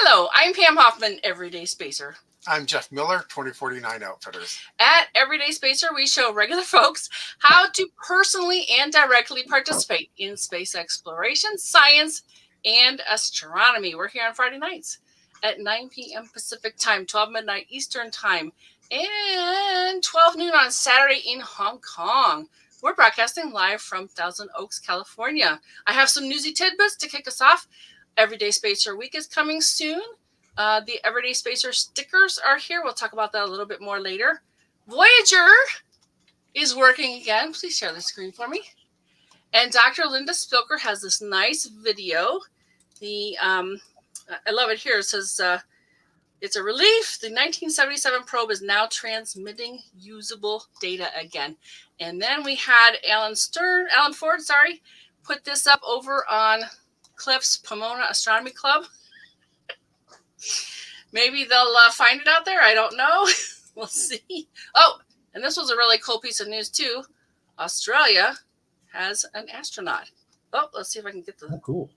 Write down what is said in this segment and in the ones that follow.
Hello, I'm Pam Hoffman, Everyday Spacer. I'm Jeff Miller, 2049 Outfitters. At Everyday Spacer, we show regular folks how to personally and directly participate in space exploration, science, and astronomy. We're here on Friday nights at 9 p.m. Pacific time, 12 midnight Eastern time, and 12 noon on Saturday in Hong Kong. We're broadcasting live from Thousand Oaks, California. I have some newsy tidbits to kick us off. Everyday Spacer Week is coming soon. The Everyday Spacer stickers are here. We'll talk about that a little bit more later. Voyager is working again. Please share the screen for me. And Dr. Linda Spilker has this nice video. I love it here. It says, it's a relief. The 1977 probe is now transmitting usable data again. And then we had Alan Ford, put this up over on Cliff's Pomona Astronomy Club. Maybe they'll find it out there. I don't know. We'll see. Oh, and this was a really cool piece of news too. Australia has an astronaut. Oh, let's see if I can get the... Oh, cool.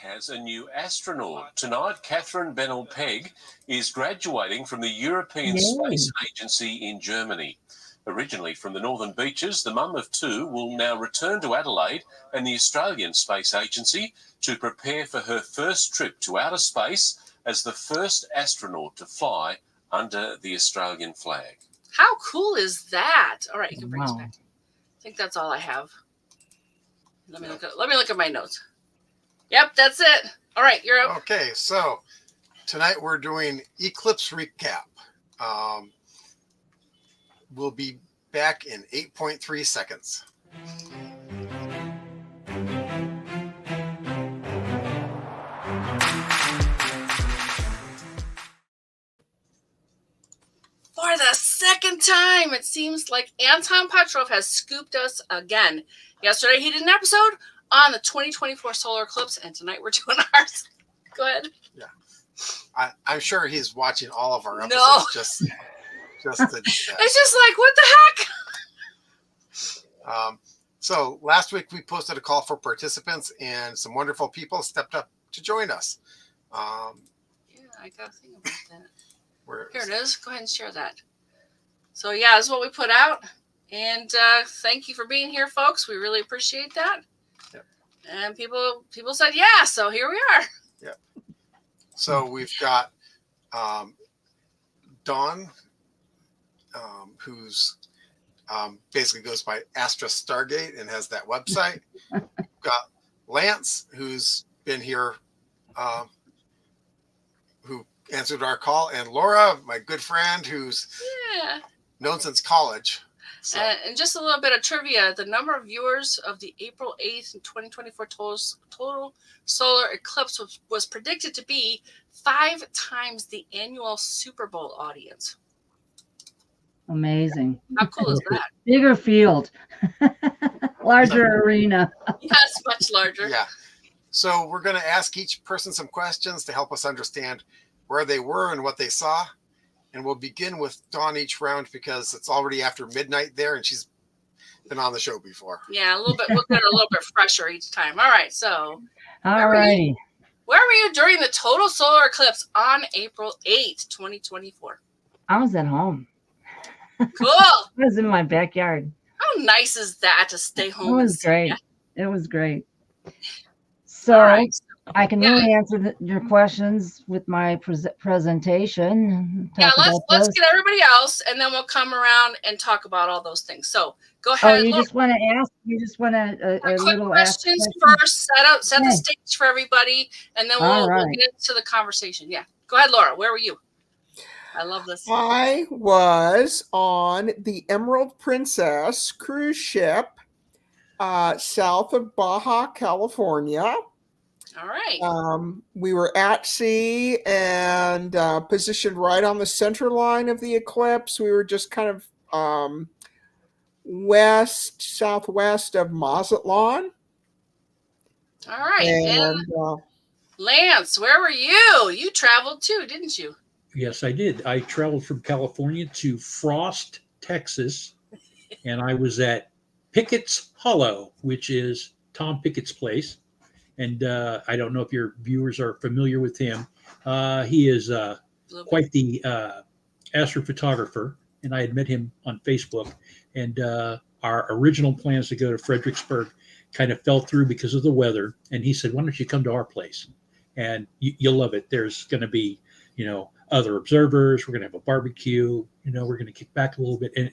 Has a new astronaut. Tonight, Catherine Bennell-Pegg is graduating from the European Space Agency in Germany. Originally from the Northern Beaches, the mum of two will now return to Adelaide and the Australian Space Agency to prepare for her first trip to outer space as the first astronaut to fly under the Australian flag. How cool is that? All right, you can bring us back. I think that's all I have. Let me look at my notes. Yep, that's it. All right, you're up. Okay, so tonight we're doing Eclipse Recap. We'll be back in 8.3 seconds. For the second time, it seems like Anton Petrov has scooped us again. Yesterday, he did an episode on the 2024 solar eclipse, and tonight we're doing ours. Go ahead. Yeah, I'm sure he's watching all of our episodes. Just to do that. It's just like, what the heck? So last week we posted a call for participants, and some wonderful people stepped up to join us. Yeah, I got to think about that. Here it is. Go ahead and share that. So yeah, this is what we put out. And thank you for being here, folks. We really appreciate that. Yep. And people said yeah, so here we are. Yep. So we've got Dawn, who's basically goes by Astra Stargate and has that website. We've got Lance, who's been here, who answered our call, and Laura, my good friend, who's known since college. So. And just a little bit of trivia: the number of viewers of the April 8th, 2024 total solar eclipse was predicted to be 5 times the annual Super Bowl audience. Amazing. How cool is that? Bigger field, larger arena. Yes, much larger. Yeah. So we're going to ask each person some questions to help us understand where they were and what they saw. And we'll begin with Dawn each round because it's already after midnight there and she's been on the show before. Yeah, a little bit. We'll get her a little bit fresher each time. All right. So, all righty. Where were you during the total solar eclipse on April 8th, 2024? I was at home. Cool. I was in my backyard. How nice is that to stay home? It was great. It was great. So I can really answer your questions with my presentation. Yeah, let's get everybody else, and then we'll come around and talk about all those things. So go ahead. Oh, you just want to ask? You just want a little questions first? Set the stage for everybody, and then we'll get into the conversation. Yeah, go ahead, Laura. Where were you? I love this. I was on the Emerald Princess cruise ship south of Baja, California. All right. We were at sea and positioned right on the center line of the eclipse. We were just kind of southwest of Mazatlan. All right. And Lance, where were you? You traveled too, didn't you? Yes, I did. I traveled from California to Frost, Texas, and I was at Pickett's Hollow, which is Tom Pickett's place. and I don't know if your viewers are familiar with him. He is quite the astrophotographer, and I had met him on Facebook. And our original plans to go to Fredericksburg kind of fell through because of the weather. And he said, "Why don't you come to our place? And you'll love it. There's going to be, other observers. We're going to have a barbecue. We're going to kick back a little bit." And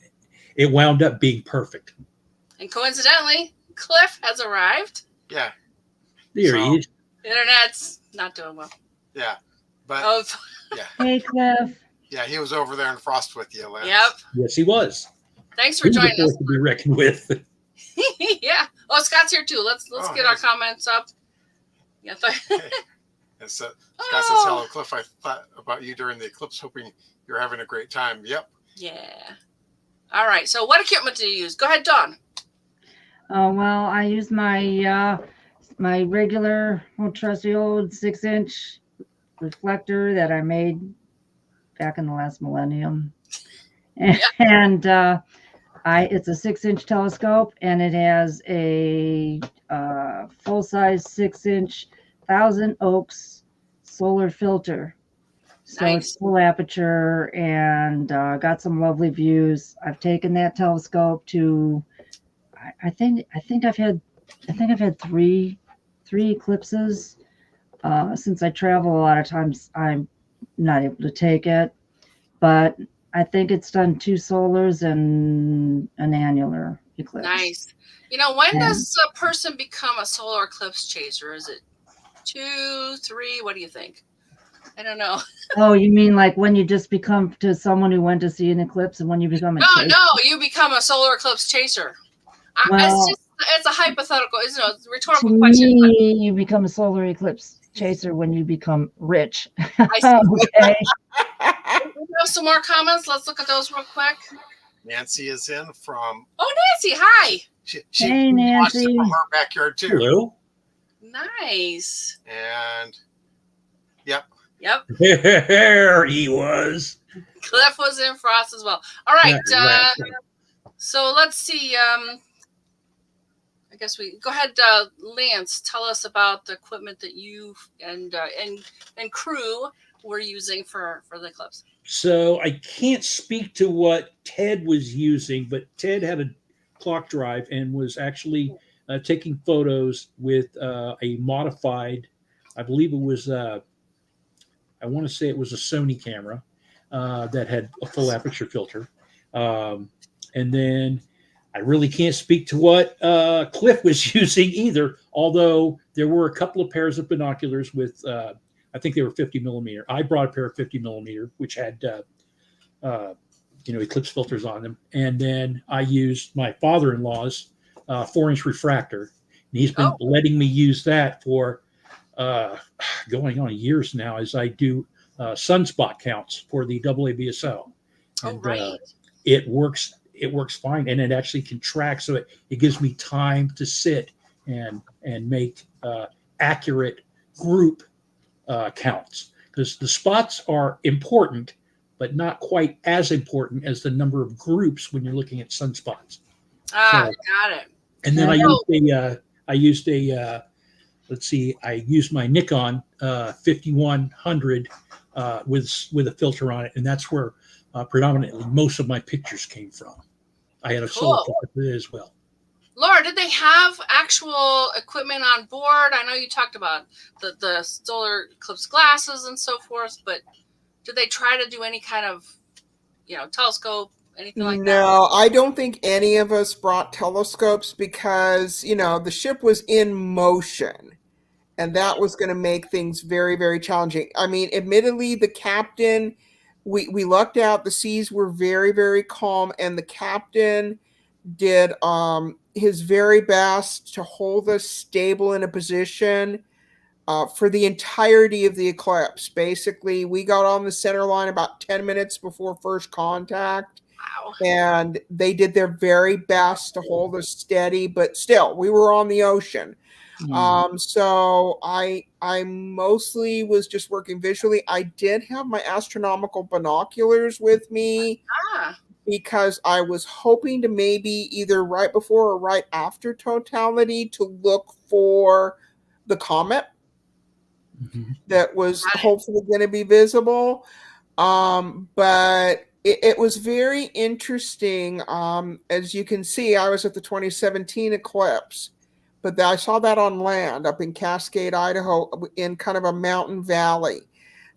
it wound up being perfect. And coincidentally, Cliff has arrived. Yeah. There he is. Internet's not doing well. Yeah. But yeah. Hey, Cliff. Yeah, he was over there in Frost with you, Lynn. Yep. Yes, he was. Thanks for joining us. To be reckoned with. Yeah. Oh, Scott's here too. Let's get our comments up. Yeah. And so Scott says, "Hello, Cliff. I thought about you during the eclipse, hoping you're having a great time." Yep. Yeah. All right. So, what equipment do you use? Go ahead, Dawn. Oh, well, I use my my regular trusty old 6-inch reflector that I made back in the last millennium, and it's a 6-inch telescope, and it has a full-size 6-inch 1,000 Oaks solar filter. So it's full aperture and got some lovely views. I've taken that telescope to, I think I've had three eclipses. Since I travel a lot of times, I'm not able to take it, but I think it's done 2 solars and an annular eclipse. Nice. When does a person become a solar eclipse chaser? Is it 2, 3? What do you think? I don't know. Oh, you mean like when you just become to someone who went to see an eclipse, and when you become a chaser? No, you become a solar eclipse chaser. Well, it's a hypothetical, it's a rhetorical to question. Me, you become a solar eclipse chaser when you become rich. I see. Okay. We have some more comments. Let's look at those real quick. Nancy is in from. Oh, Nancy, hi. She Hey, watched Nancy. it from her backyard too. Hello. Nice. And yep. There he was. Cliff was in Frost as well. All right. So let's see. I guess we go ahead. Lance, tell us about the equipment that you and crew were using for the eclipse. So I can't speak to what Ted was using, but Ted had a clock drive and was actually taking photos with a modified, I believe it was, I want to say it was a Sony camera that had a full aperture filter. And then I really can't speak to what Cliff was using either, although there were a couple of pairs of binoculars with, I think they were 50 millimeter. I brought a pair of 50 millimeter, which had, eclipse filters on them. And then I used my father-in-law's 4-inch refractor. And he's been letting me use that for going on years now as I do sunspot counts for the AABSO. And right. It works fine, and it actually can track, so it gives me time to sit and make accurate group counts, because the spots are important, but not quite as important as the number of groups when you're looking at sunspots. Got it. And then I used my Nikon 5100 with a filter on it, and that's where predominantly most of my pictures came from. I had a solar filter as well. Laura, did they have actual equipment on board? I know you talked about the solar eclipse glasses and so forth, but did they try to do any kind of, telescope, anything like that? No, I don't think any of us brought telescopes because, the ship was in motion, and that was going to make things very, very challenging. I mean, admittedly, the captain, we lucked out. The seas were very, very calm, and the captain did his very best to hold us stable in a position for the entirety of the eclipse. Basically, we got on the center line about 10 minutes before first contact. Wow. And they did their very best to hold us steady, but still, we were on the ocean. So I mostly was just working visually. I did have my astronomical binoculars with me because I was hoping to maybe either right before or right after totality to look for the comet Mhm. that was Got it. hopefully going to be visible. But it was very interesting. As you can see, I was at the 2017 eclipse, but I saw that on land up in Cascade, Idaho, in kind of a mountain valley.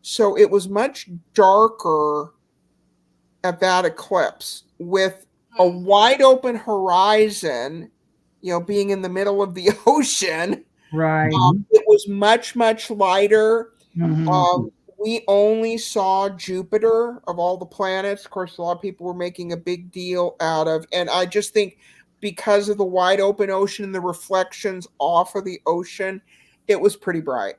So it was much darker at that eclipse with a wide open horizon, being in the middle of the ocean. Right. It was much, much lighter. Mhm. We only saw Jupiter of all the planets. Of course, a lot of people were making a big deal out of, and I just think because of the wide open ocean and the reflections off of the ocean, it was pretty bright.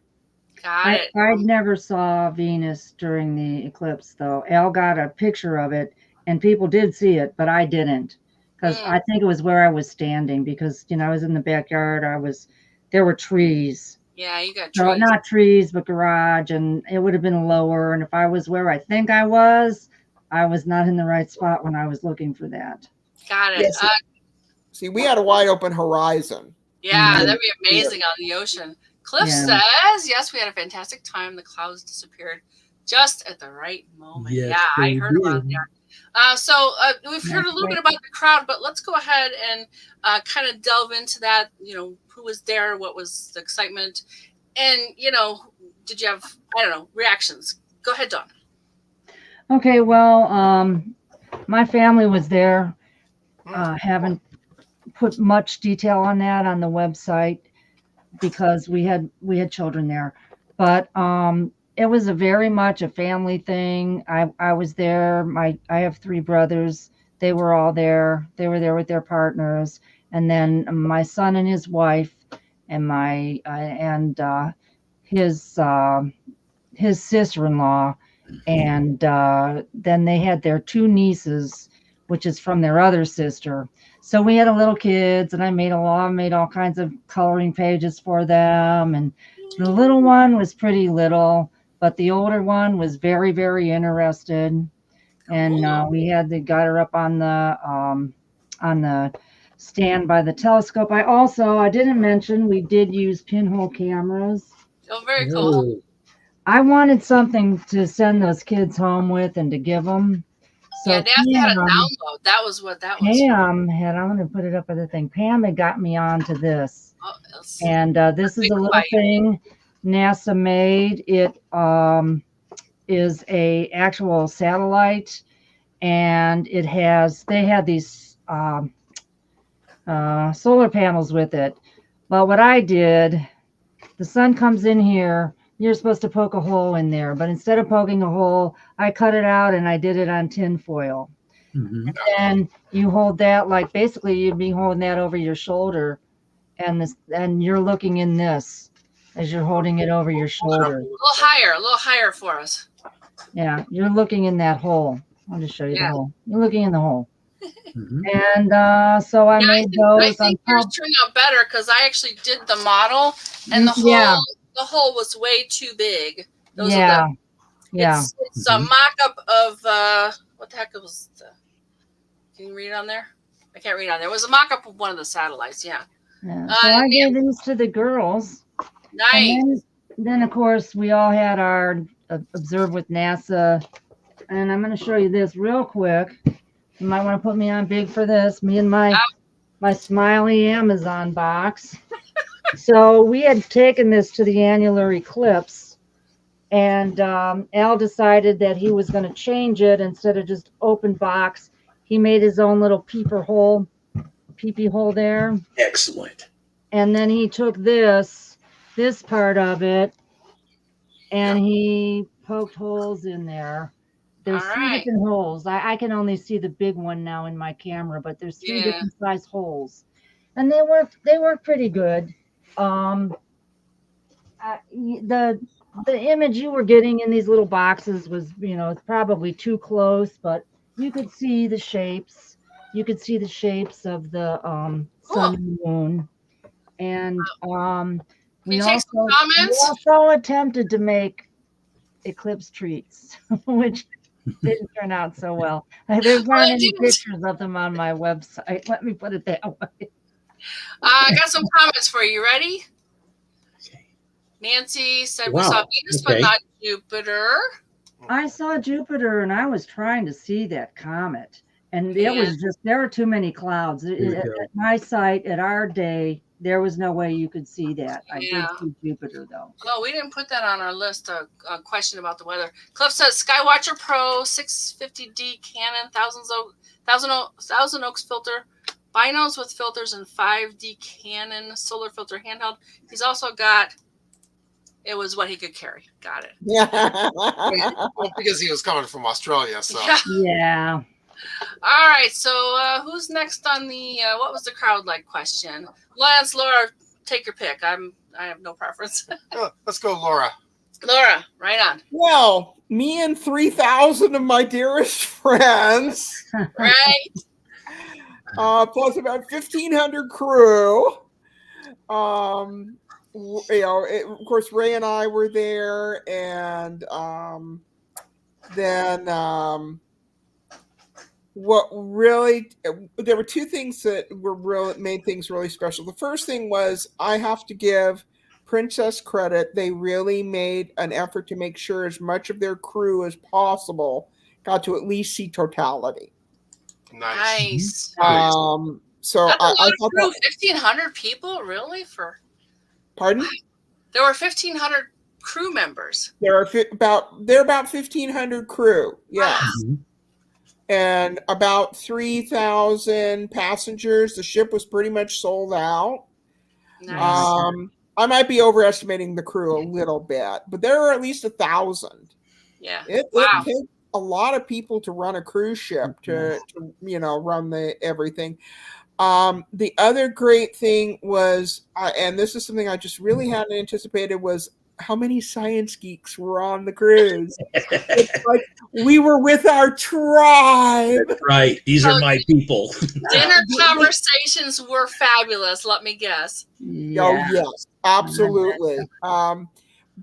Got it. I never saw Venus during the eclipse, though. Al got a picture of it, and people did see it, but I didn't, because I think it was where I was standing. Because I was in the backyard. There were trees. Yeah, you got No, trees. not trees, but garage, and it would have been lower. And if I was where I think I was not in the right spot when I was looking for that. Got it. Yes. See, we had a wide open horizon. Yeah, that'd be amazing on the ocean. Cliff Yeah. says, yes, we had a fantastic time. The clouds disappeared just at the right moment. Yes, yeah, I they heard about did. that. So we've heard a little Right. bit about the crowd, but let's go ahead and kind of delve into that. Who was there? What was the excitement? And, did you have, I don't know, reactions? Go ahead, Dawn. Okay, well, my family was there. Haven't put much detail on that on the website because we had children there, but it was very much a family thing. I was there. I have 3 brothers. They were all there. They were there with their partners, and then my son and his wife, and his sister-in-law, and then they had their 2 nieces, which is from their other sister. So we had a little kids, and I made all kinds of coloring pages for them. And the little one was pretty little, but the older one was very, very interested. And we got her up on the stand by the telescope. I didn't mention we did use pinhole cameras. Oh, very cool. Oh, I wanted something to send those kids home with and to give them. So Yeah, Nancy had a download. That was what that was. Pam had, I'm going to put it up at the thing. Pam had got me onto this. Oh, let's see. And this is a little quiet. thing NASA made. It is a actual satellite, and they had these solar panels with it. Well, what I did, the sun comes in here. You're supposed to poke a hole in there, but instead of poking a hole, I cut it out and I did it on tin foil. mhm. And you hold that, like basically you'd be holding that over your shoulder, and you're looking in this as you're holding it over your shoulder. A little higher for us. Yeah, you're looking in that hole. I'll just show you the Yeah. hole. You're looking in the hole. Mhm. And so I made I those. think yours turned out better because I actually did the model, and the hole was way too big. Those are it's a Mhm. mock-up of what the heck was the? Can you read it on there? I can't read on there. It was a mock-up of one of the satellites. Yeah. So I gave these to the girls. Nice. And then of course we all had our observe with NASA, and I'm going to show you this real quick. You might want to put me on big for this. Me and my smiley Amazon box. So we had taken this to the annular eclipse, and Al decided that he was going to change it. Instead of just open box, he made his own little peepee hole there. Excellent. And then he took this part of it, and he poked holes in there. There's All 3 right. different holes. I can only see the big one now in my camera, but there's 3 different size holes, and they work pretty good. The image you were getting in these little boxes was, probably too close, but you could see the shapes. You could see the shapes of the sun and moon. And we take some comments? also attempted to make eclipse treats, which didn't turn out so well. There's not any pictures of them on my website. Let me put it that way. I got some comments for you. Ready? Okay. Nancy said we Wow, saw Venus, okay. but not Jupiter. I saw Jupiter and I was trying to see that comet. And Yeah. it was just, there were too many clouds. you go. At my site, at our day, there was no way you could see that. I did Yeah. see Jupiter though. Oh, we didn't put that on our list. A question about the weather. Cliff says Skywatcher Pro 650D Canon, Thousand Oaks filter, binos with filters, and 5D Canon solar filter handheld. He's also got. It was what he could carry. Got it. Yeah. Well, because he was coming from Australia, so Yeah. Yeah. All right. So who's next on the what was the crowd like question? Lance, Laura, take your pick. I have no preference. let's go, Laura. Laura, right on. Well, me and 3,000 of my dearest friends, Right. plus about 1,500 crew. Of course, Ray and I were there, and then what really, there were two things that made things really special. The first thing was I have to give Princess credit. They really made an effort to make sure as much of their crew as possible got to at least see totality. Nice. Nice. So That's a lot I of thought crew. that, 1,500 people, really? pardon? There were 1,500 crew members. There are about 1,500 crew. Yes. Mhm. And about 3,000 passengers. The ship was pretty much sold out. Nice. I might be overestimating the crew a little bit, but there are at least 1,000. Yeah. It Wow. takes a lot of people to run a cruise ship to run everything. The other great thing was, and this is something I just really hadn't anticipated, was how many science geeks were on the cruise. It's like we were with our tribe. Right. These are my people. Dinner conversations were fabulous, let me guess. Yeah. Oh yes, absolutely.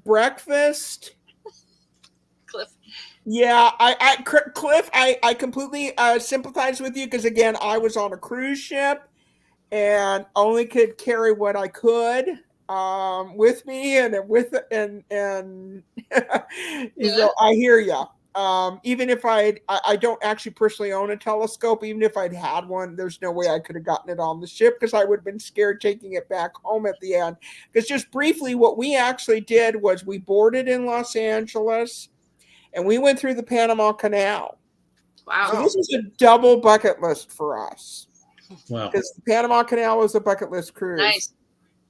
Breakfast. Cliff. Yeah, Cliff, I completely sympathize with you because again, I was on a cruise ship and only could carry what I could with me, and so I hear you. Even if I don't actually personally own a telescope, even if I'd had one, there's no way I could have gotten it on the ship because I would have been scared taking it back home at the end. Because just briefly, what we actually did was we boarded in Los Angeles and we went through the Panama Canal. Wow. So this was a double bucket list for us. Wow. Because the Panama Canal was a bucket list cruise. Nice.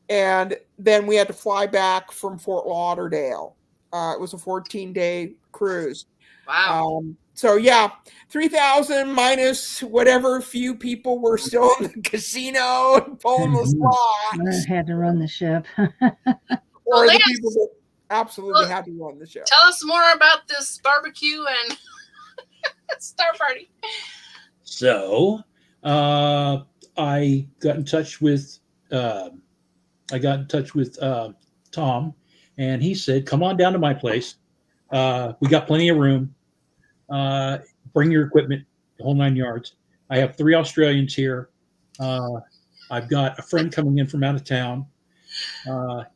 And then we had to fly back from Fort Lauderdale. It was a 14-day cruise. Wow. So yeah, 3,000 minus whatever few people were still in the casino and pulling the slots. I had to run the ship. Or the people that absolutely had to run the show. Tell us more about this barbecue and star party. So I got in touch with Tom, and he said, "Come on down to my place. We got plenty of room. Bring your equipment, the whole 9 yards. I have 3 Australians here. I've got a friend coming in from out of town.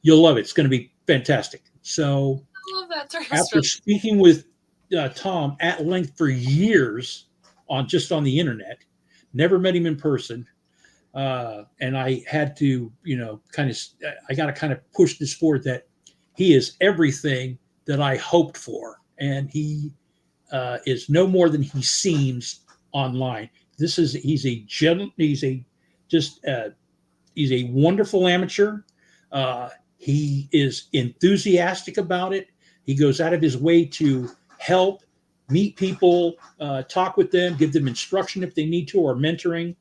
You'll love it. It's going to be fantastic." So I love that. after speaking with Tom at length for years on the internet, never met him in person. And I had to, I got to kind of push this forward that he is everything that I hoped for. And he is no more than he seems online. He's a wonderful amateur. He is enthusiastic about it. He goes out of his way to help, meet people, talk with them, give them instruction if they need to, or mentoring.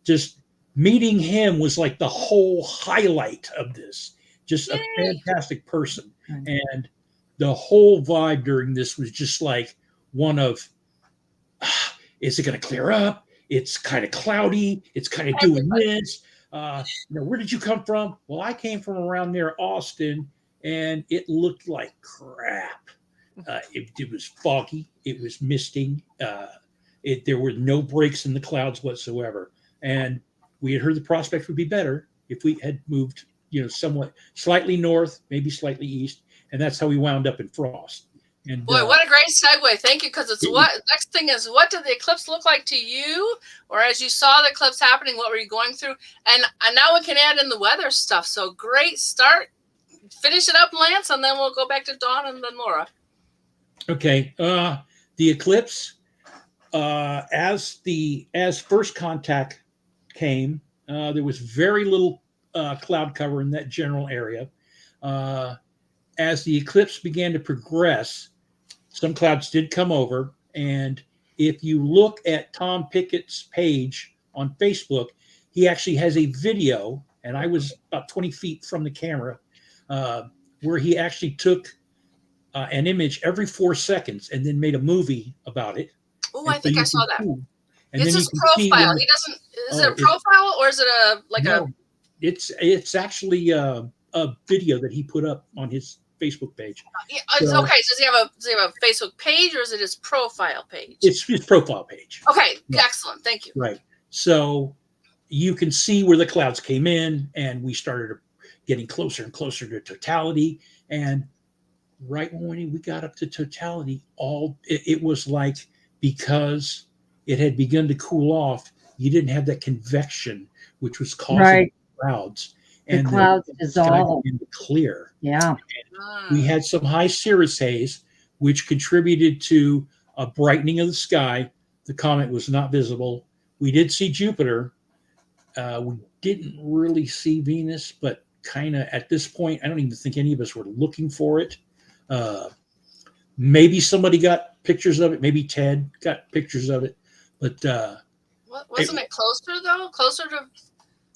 Just meeting him was like the whole highlight of this. Just a fantastic person. And the whole vibe during this was just like one of, is it going to clear up? It's kind of cloudy. It's kind of doing this. Where did you come from? Well, I came from around near Austin, and it looked like crap. It was foggy. It was misting. There were no breaks in the clouds whatsoever. And we had heard the prospect would be better if we had moved somewhat slightly north, maybe slightly east, and that's how we wound up in frost. And Boy, what a great segue. Thank you. Because next thing is, what did the eclipse look like to you? Or as you saw the eclipse happening, what were you going through? And now we can add in the weather stuff. So great start. Finish it up, Lance, and then we'll go back to Dawn and then Laura. Okay. The eclipse, as first contact came, there was very little cloud cover in that general area. As the eclipse began to progress, some clouds did come over. And if you look at Tom Pickett's page on Facebook, he actually has a video, and I was about 20 feet from the camera, where he actually took an image every 4 seconds and then made a movie about it. Oh, I think I saw that. And it's his profile. He doesn't. Is it a profile or is it no, It's actually a video that he put up on his Facebook page. Okay. So does he have a Facebook page or is it his profile page? It's his profile page. Okay. Yeah. Excellent. Thank you. Right. So you can see where the clouds came in, and we started getting closer and closer to totality. And right when we got up to totality, it was like, because it had begun to cool off, you didn't have that convection, which was causing clouds. And the clouds dissolved. Clear. Yeah. We had some high cirrus haze, which contributed to a brightening of the sky. The comet was not visible. We did see Jupiter. We didn't really see Venus, but kind of at this point, I don't even think any of us were looking for it. Maybe somebody got pictures of it. Maybe Ted got pictures of it. But wasn't it closer though? Closer to,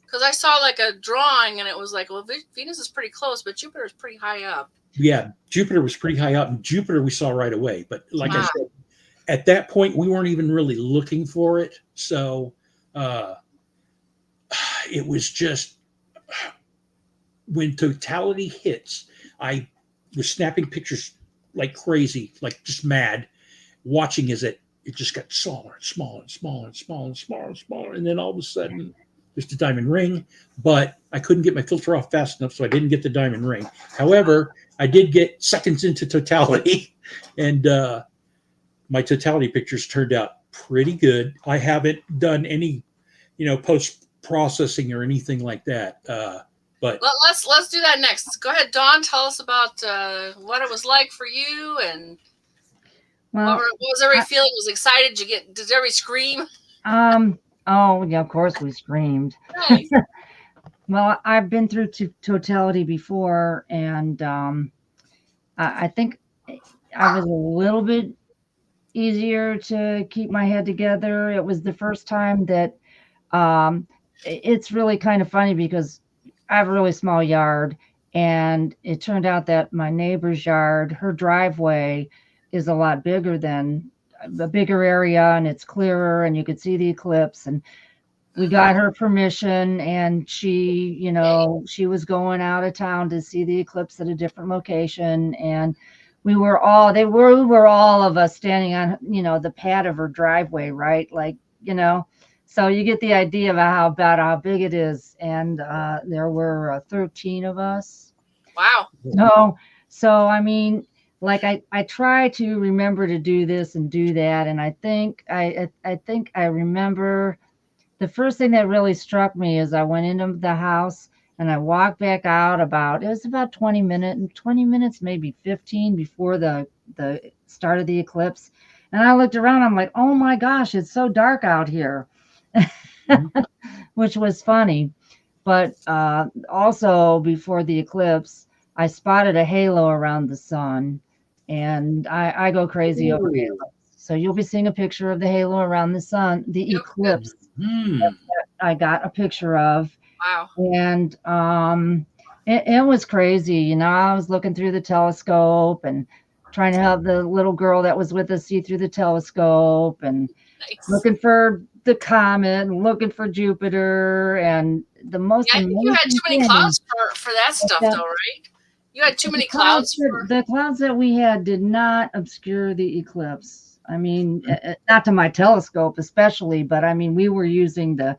because I saw like a drawing and it was like, well, Venus is pretty close, but Jupiter is pretty high up. Yeah, Jupiter was pretty high up, and Jupiter we saw right away. But like I said, at that point, we weren't even really looking for it. So it was just, when totality hits, I was snapping pictures like crazy, like just mad, watching as it just got smaller and smaller and smaller and smaller and smaller and smaller. And then all of a sudden, there's a diamond ring, but I couldn't get my filter off fast enough, so I didn't get the diamond ring. However, I did get seconds into totality, and my totality pictures turned out pretty good. I haven't done any, post-processing or anything like that. But let's do that next. Go ahead, Dawn. Tell us about what it was like for you, and what was everybody feeling? Was excited? Did everybody scream? Oh yeah, of course we screamed. Nice. Well, I've been through totality before, and I think I was a little bit easier to keep my head together. It was the first time that it's really kind of funny because I have a really small yard, and it turned out that my neighbor's yard, her driveway is a lot bigger than a bigger area, and it's clearer, and you could see the eclipse. And we got her permission, and she was going out of town to see the eclipse at a different location. And we were all of us standing on, the pad of her driveway, right? Like, so you get the idea of how big it is. And there were 13 of us. Wow. So I mean, like I try to remember to do this and do that. And I think I remember the first thing that really struck me is I went into the house and I walked back out it was about 20 minutes, maybe 15 before the start of the eclipse. And I looked around, I'm like, oh my gosh, it's so dark out here, which was funny. But also before the eclipse, I spotted a halo around the sun, and I go crazy over halos. So you'll be seeing a picture of the halo around the sun, the eclipse that I got a picture of. Wow. And it was crazy. I was looking through the telescope and trying to help the little girl that was with us see through the telescope, and looking for the comet and looking for Jupiter. And the most amazing you had too many clouds for that stuff, though, right? You had too many clouds. The clouds that we had did not obscure the eclipse. I mean, not to my telescope especially, but I mean, we were using the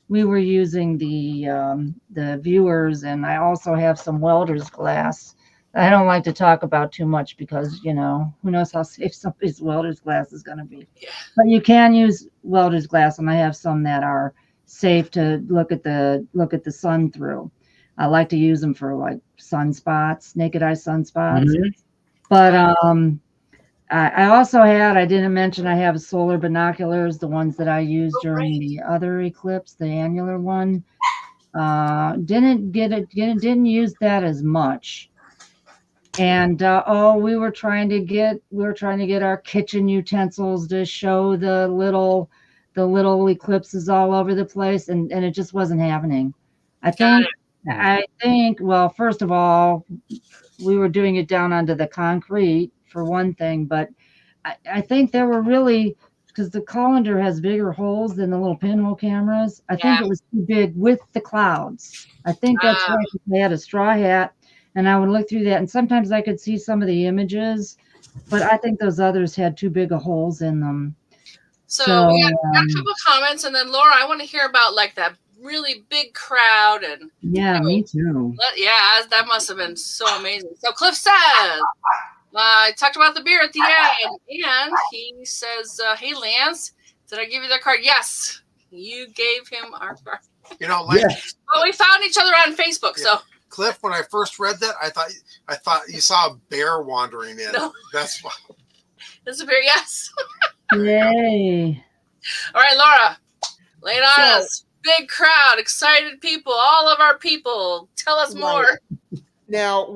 we were using the viewers, and I also have some welder's glass. I don't like to talk about too much because, you know, who knows how safe somebody's welder's glass is going to be. Yeah. But you can use welder's glass, and I have some that are safe to look at the sun through. I like to use them for like sunspots, naked eye sunspots. Mhm. But I also I didn't mention I have solar binoculars, the ones that I used Oh, during great. the other eclipse, the annular one. Didn't use that as much. And we were trying to get our kitchen utensils to show the little eclipses all over the place, and it just wasn't happening. Got it. I think, well, first of all, we were doing it down onto the concrete for one thing, but I think there were really, because the colander has bigger holes than the little pinhole cameras. I think Yeah. it was too big with the clouds. I think that's Ah. why they had a straw hat, and I would look through that, and sometimes I could see some of the images, but I think those others had too big of holes in them. So we got a couple of comments, and then Laura, I want to hear about like that really big crowd and yeah, me too. yeah, that must have been so amazing. So Cliff says, I talked about the beer at the end, and he says, hey, Lance, did I give you that card? Yes, you gave him our card. You know, like Well, we found each other on Facebook, so Cliff, when I first read that, I thought you saw a bear wandering in. No. That's why. this is a beer, yes. Yay. All right, Laura, lay it on So- us. Big crowd, excited people, all of our people. Tell us more. Now,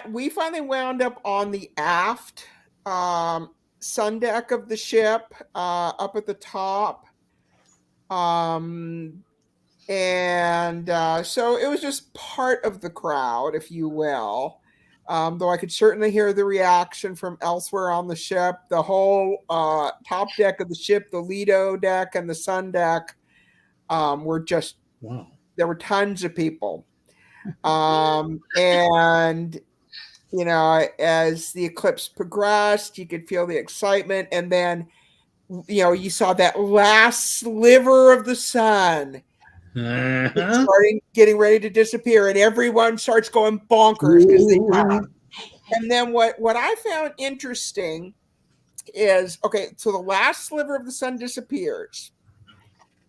we finally wound up on the aft sun deck of the ship, up at the top, and so it was just part of the crowd, if you will. Though I could certainly hear the reaction from elsewhere on the ship. The whole top deck of the ship, the Lido deck, and the sun deck were just Wow. there were tons of people. And you know, as the eclipse progressed, you could feel the excitement, and then you know, you saw that last sliver of the sun starting getting ready to disappear, and everyone starts going bonkers because they and then what I found interesting is, okay, so the last sliver of the sun disappears,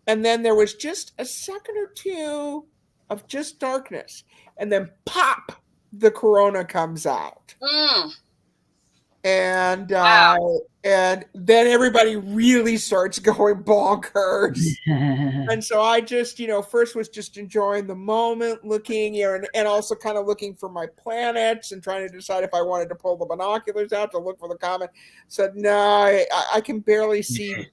and then there was just a second or two of just darkness, and then pop, the corona comes out. And Wow. and then everybody really starts going bonkers. And so I just, you know, first was just enjoying the moment, looking, you know, and also kind of looking for my planets and trying to decide if I wanted to pull the binoculars out to look for the comet. Said, no, I can barely see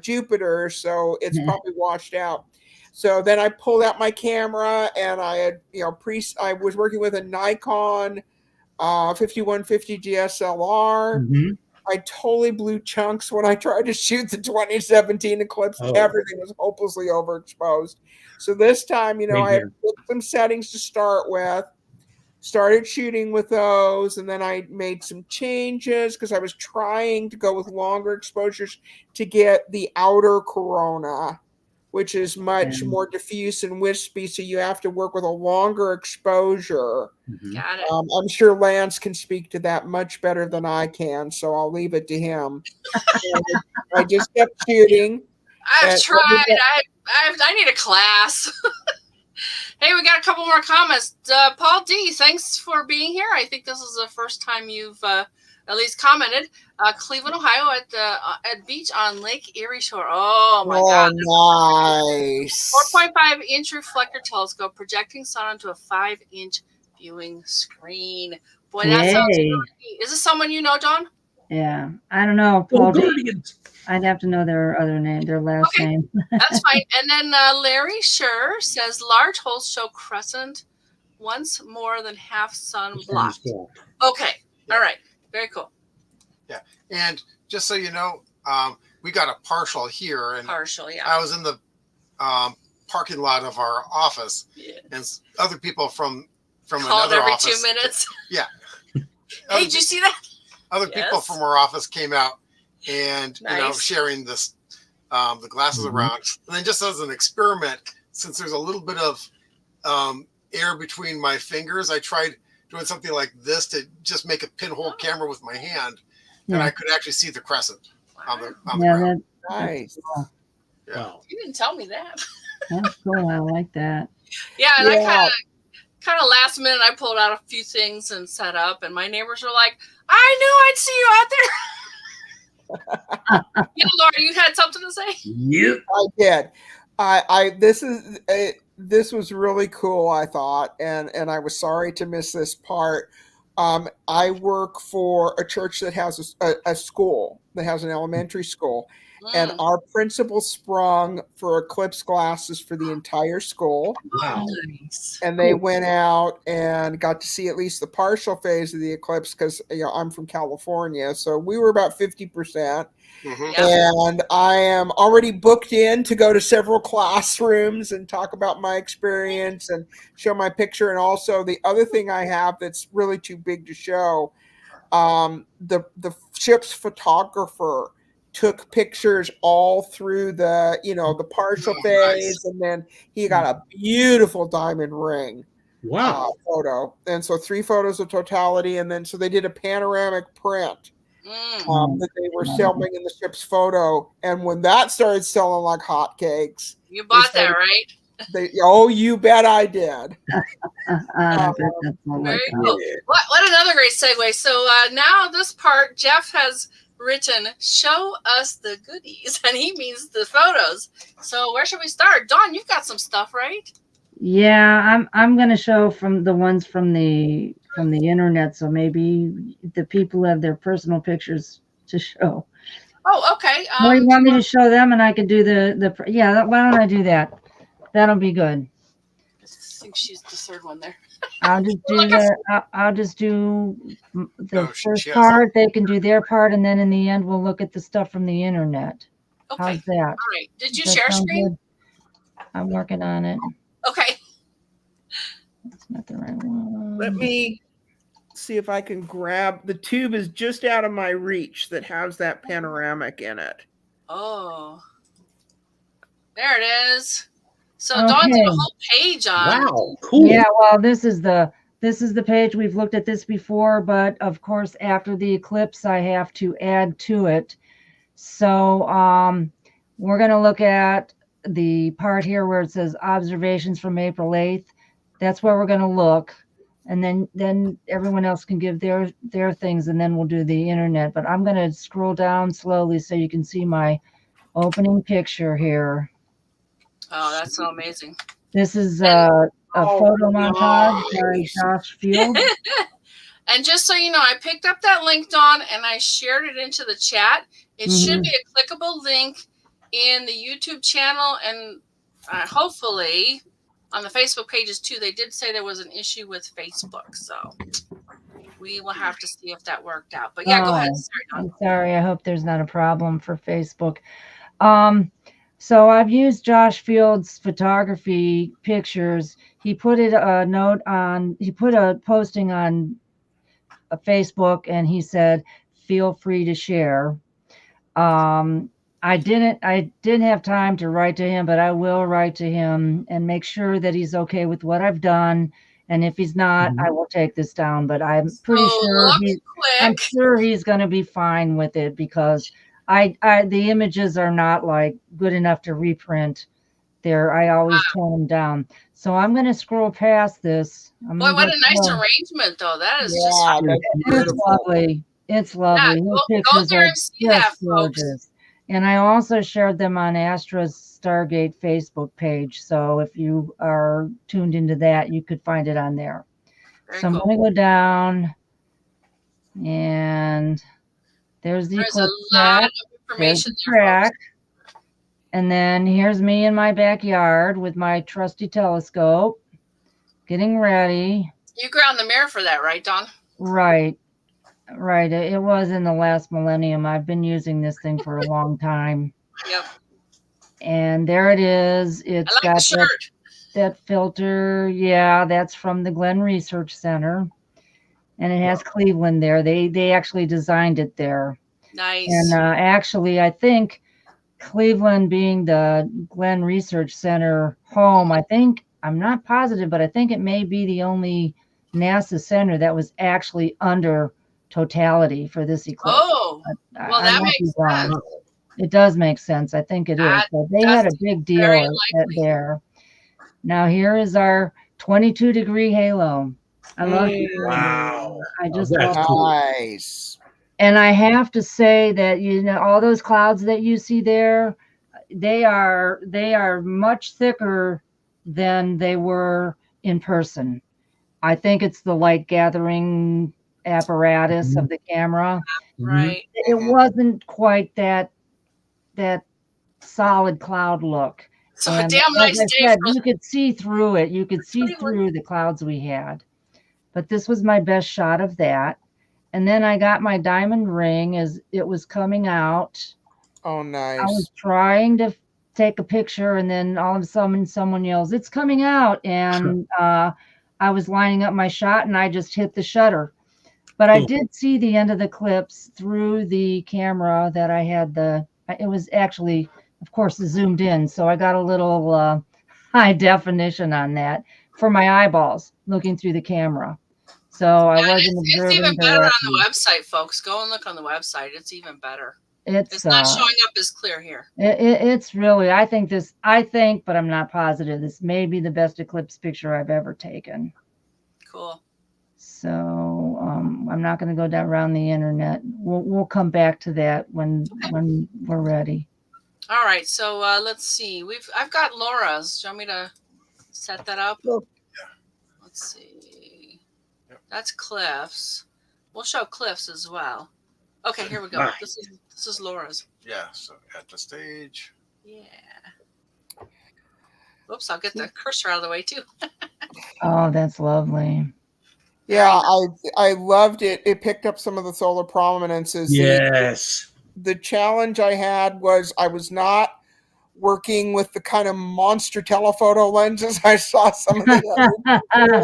Jupiter, so it's probably washed out. So then I pulled out my camera, and I had, you know, I was working with a Nikon 5150 DSLR. Mm-hmm. I totally blew chunks when I tried to shoot the 2017 eclipse. Oh. Everything was hopelessly overexposed. So this time, you know, I had some settings to start with, started shooting with those, and then I made some changes because I was trying to go with longer exposures to get the outer corona, which is much more diffuse and wispy, so you have to work with a longer exposure. Got it. I'm sure Lance can speak to that much better than I can, so I'll leave it to him. I just kept shooting. I've tried. I need a class. Hey, we got a couple more comments. Paul D, thanks for being here. I think this is the first time you've at least commented. Cleveland, Ohio, at beach on Lake Erie Shore. Oh my God! Nice. 4.5-inch reflector telescope projecting sun onto a 5-inch viewing screen. Boy, that sounds really neat. Is this someone you know, John? Yeah, I don't know. Paul I'd have to know their other name, their last name. That's fine. And then Larry Scher says large holes show crescent once more than half sun blocked. Okay. All right. Very cool. Yeah. And just so you know, we got a partial here. And partial, yeah. I was in the parking lot of our office, and other people from called another every office. 2 minutes. Yeah. Hey, did you see that? Other people from our office came out and you know, sharing this the glasses around, and then just as an experiment, since there's a little bit of air between my fingers, I tried doing something like this to just make a pinhole camera with my hand, and I could actually see the crescent on the ground. Nice. Cool. Yeah. Wow. You didn't tell me that. That's cool. I like that. Yeah, and Yeah. I kind of last minute, I pulled out a few things and set up, and my neighbors were like, "I knew I'd see you out there." Yeah, Laura, you had something to say? Yep. I did. This was really cool, I thought, and I was sorry to miss this part. I work for a church that has a school that has an elementary school, and our principal sprung for eclipse glasses for the entire school. Wow. Nice. And they went out and got to see at least the partial phase of the eclipse because I'm from California, so we were about 50%. And I am already booked in to go to several classrooms and talk about my experience and show my picture. And also the other thing I have that's really too big to show, the ship's photographer took pictures all through the partial phase, and then he got a beautiful diamond ring photo. And so 3 photos of totality, and then so they did a panoramic print that they were selling in the ship's photo. And when that started selling like hotcakes, you bought that, right? You bet I did. Very cool. What another great segue. So now this part, Jeff has written, "Show us the goodies," and he means the photos. So where should we start? Dawn, you've got some stuff, right? Yeah, I'm going to show from the ones from the internet, so maybe the people have their personal pictures to show. Oh, okay. Well, you want me to show them, and I could do yeah. Why don't I do that? That'll be good. I think she's the third one there. I'll just do I'll just do the first has part. They can do their part, and then in the end, we'll look at the stuff from the internet. Okay. How's that? All right. Did you Does that share sound screen? good? I'm working on it. Okay. That's not the right one. Let me see if I can grab the tube. Is just out of my reach that has that panoramic in it. Oh, there it is. So Dawn did a whole page on. Wow, cool. Yeah, well, this is the page. We've looked at this before, but of course, after the eclipse, I have to add to it. So we're going to look at the part here where it says observations from April 8th. That's where we're going to look. And then everyone else can give their things, and then we'll do the internet. But I'm going to scroll down slowly so you can see my opening picture here. Oh, that's so amazing. This is a photo montage by Josh Field. And just so you know, I picked up that link, Dawn, and I shared it into the chat. It should be a clickable link in the YouTube channel, and hopefully on the Facebook pages too. They did say there was an issue with Facebook, so we will have to see if that worked out. But yeah, go ahead. Sorry, I'm sorry. I hope there's not a problem for Facebook. So I've used Josh Field's photography pictures. He put he put a posting on Facebook, and he said, "Feel free to share." I didn't have time to write to him, but I will write to him and make sure that he's okay with what I've done. And if he's not, I will take this down. But I'm pretty sure he's going to be fine with it, because the images are not like good enough to reprint. I always tone them down. So I'm going to scroll past this. Boy, what a nice arrangement, though. That is it's lovely. It's lovely. Yeah, go there and see that, folks. Gorgeous. And I also shared them on Astra's Stargate Facebook page. So if you are tuned into that, you could find it on there. I'm going to go down, and there's the eclipse lot of information track. And then here's me in my backyard with my trusty telescope, getting ready. You ground the mirror for that, right, Dawn? Right. It was in the last millennium. I've been using this thing for a long time. Yep. And there it is. It's got that filter. Yeah, that's from the Glenn Research Center. And it has Cleveland there. They actually designed it there. Nice. And actually, I think Cleveland being the Glenn Research Center home, I'm not positive, but I think it may be the only NASA center that was actually under totality for this eclipse. Oh, well, that might be makes wrong. sense. It does make sense. I think it is. So they had a big deal very there. Now here is our 22-degree halo. I love it. Wow. I just that's love cool. Nice. And I have to say that, all those clouds that you see there, they are much thicker than they were in person. I think it's the light gathering apparatus of the camera. Right. It wasn't quite that solid cloud look. So And a damn nice as I day said, for you could see through it. You could see through the clouds we had. But this was my best shot of that. And then I got my diamond ring as it was coming out. Oh, nice. I was trying to take a picture, and then all of a sudden someone yells, "It's coming out." And I was lining up my shot, and I just hit the shutter. But I did see the end of the eclipse through the camera that I had. It was actually, of course, zoomed in. So I got a little high definition on that for my eyeballs looking through the camera. So I wasn't observing. It's even better on the website, folks. Go and look on the website. It's even better. It's not showing up as clear here. It's really, I think, but I'm not positive. This may be the best eclipse picture I've ever taken. Cool. So I'm not going to go down around the internet. We'll come back to that when we're ready. All right. So let's see. I've got Laura's. Do you want me to set that up? Yeah. Let's see. That's Cliff's. We'll show Cliff's as well. Okay, here we go. This is Laura's. Yeah, so at the stage. Yeah. Oops, I'll get the cursor out of the way too. Oh, that's lovely. Yeah, I loved it. It picked up some of the solar prominences. Yes. The challenge I had was I was not working with the kind of monster telephoto lenses I saw some of the other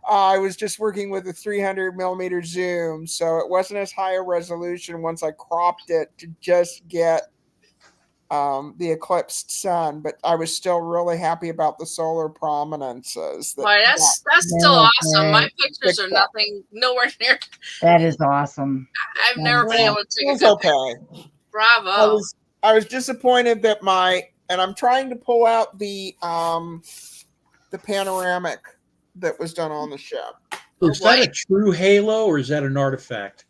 I was just working with a 300 millimeter zoom, so it wasn't as high a resolution once I cropped it to just get the eclipsed sun, but I was still really happy about the solar prominences. Right, that's still awesome. My pictures are nowhere near. That is awesome. I've never been able to take a good picture. Bravo. I was disappointed that and I'm trying to pull out the panoramic that was done on the ship. Is that a true halo or is that an artifact?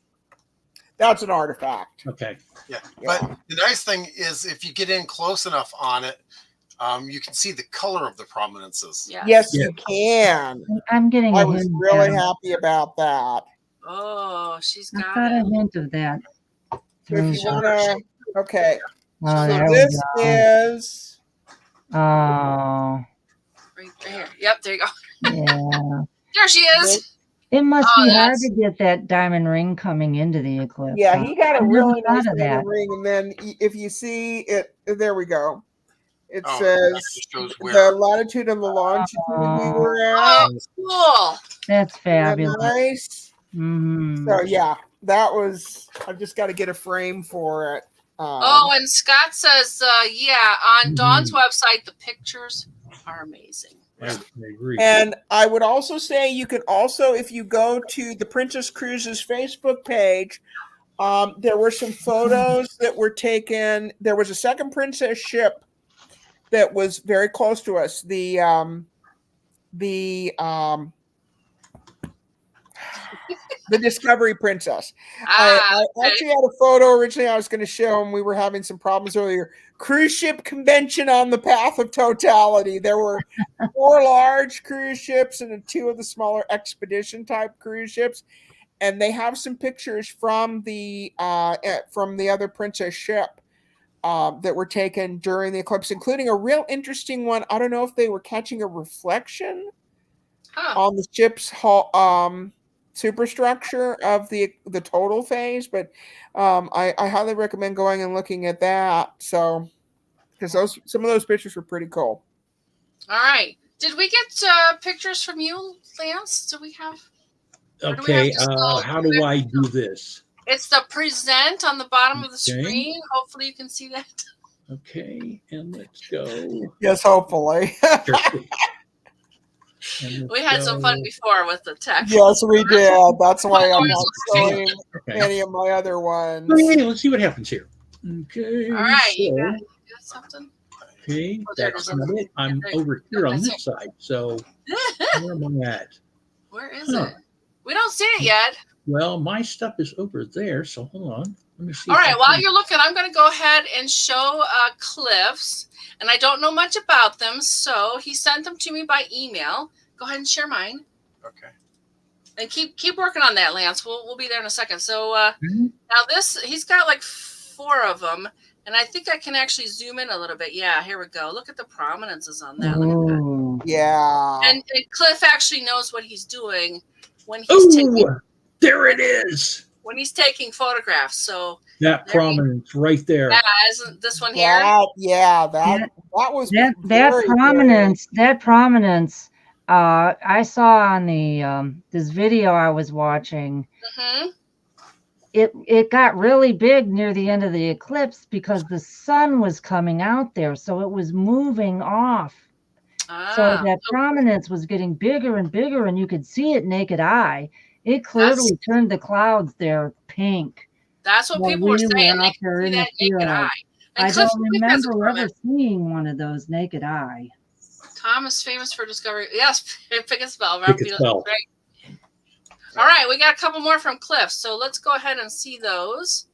That's an artifact. Okay. Yeah. But the nice thing is if you get in close enough on it, you can see the color of the prominences. Yes, you can. I'm getting I was really happy about that. Oh, she's got a hint of that. If you want to, okay. Oh, so this is. Oh. Right there. Yep, there you go. Yeah. There she is. It must be hard to get that diamond ring coming into the eclipse. Yeah, he got a really nice diamond ring. And then if you see it, there we go. It says the latitude and the longitude we were at. Oh, cool. That's fabulous. Nice. Mm-hmm. So, yeah, that was, I've just got to get a frame for it. And Scott says, on Dawn's website, the pictures are amazing. I agree. And I would also say you could also, if you go to the Princess Cruises Facebook page, there were some photos that were taken. There was a second Princess ship that was very close to us. The Discovery Princess. I actually had a photo originally I was going to show, and we were having some problems earlier. Cruise ship convention on the path of totality. There were 4 large cruise ships and 2 of the smaller expedition type cruise ships, and they have some pictures from the other Princess ship that were taken during the eclipse, including a real interesting one. I don't know if they were catching a reflection on the ship's superstructure of the total phase, but I highly recommend going and looking at that. So, because some of those pictures were pretty cool. All right, did we get pictures from you, Lance? Do we have? Okay, how do I do this? It's the present on the bottom of the screen. Hopefully, you can see that. Okay, and let's go. Yes, hopefully. We had some fun before with the text. Yes, we did. That's why I'm not Okay. showing Okay. any of my other ones. Okay, let's see what happens here. Okay. All right, so, you got something? okay, Oh, there it that's is. not it. I'm There you over here go. on That's this side. So where am I at? Where is Huh. it? We don't see it yet. Well, my stuff is over there. So hold on. Let me see. All if I right, while can- you're looking, I'm going to go ahead and show Cliff's. And I don't know much about them, so he sent them to me by email. Go ahead and share mine. Okay. And keep working on that, Lance. We'll be there in a second. So Mhm. now he's got like 4 of them, and I think I can actually zoom in a little bit. Yeah, here we go. Look at the prominences on that. Look at that. Ooh. Yeah. And Cliff actually knows what he's doing when he's taking Oh, there it is. photographs. So That There you- prominence right there. yeah, isn't this one here? That was That very, prominence, I saw on the this video I was watching. Mm-hmm. It got really big near the end of the eclipse because the sun was coming out there, so it was moving off. So that prominence was getting bigger and bigger, and you could see it naked eye. It clearly turned the clouds there pink. That's what Well, people were we saying. were They out there could see in the that naked field. eye. And I Cliff don't has a remember ever comment. seeing one of those naked eye. Tom is famous for discovering. Yes, pick a spell. Pick a spell. Right. All right, we got a couple more from Cliff, so let's go ahead and see those.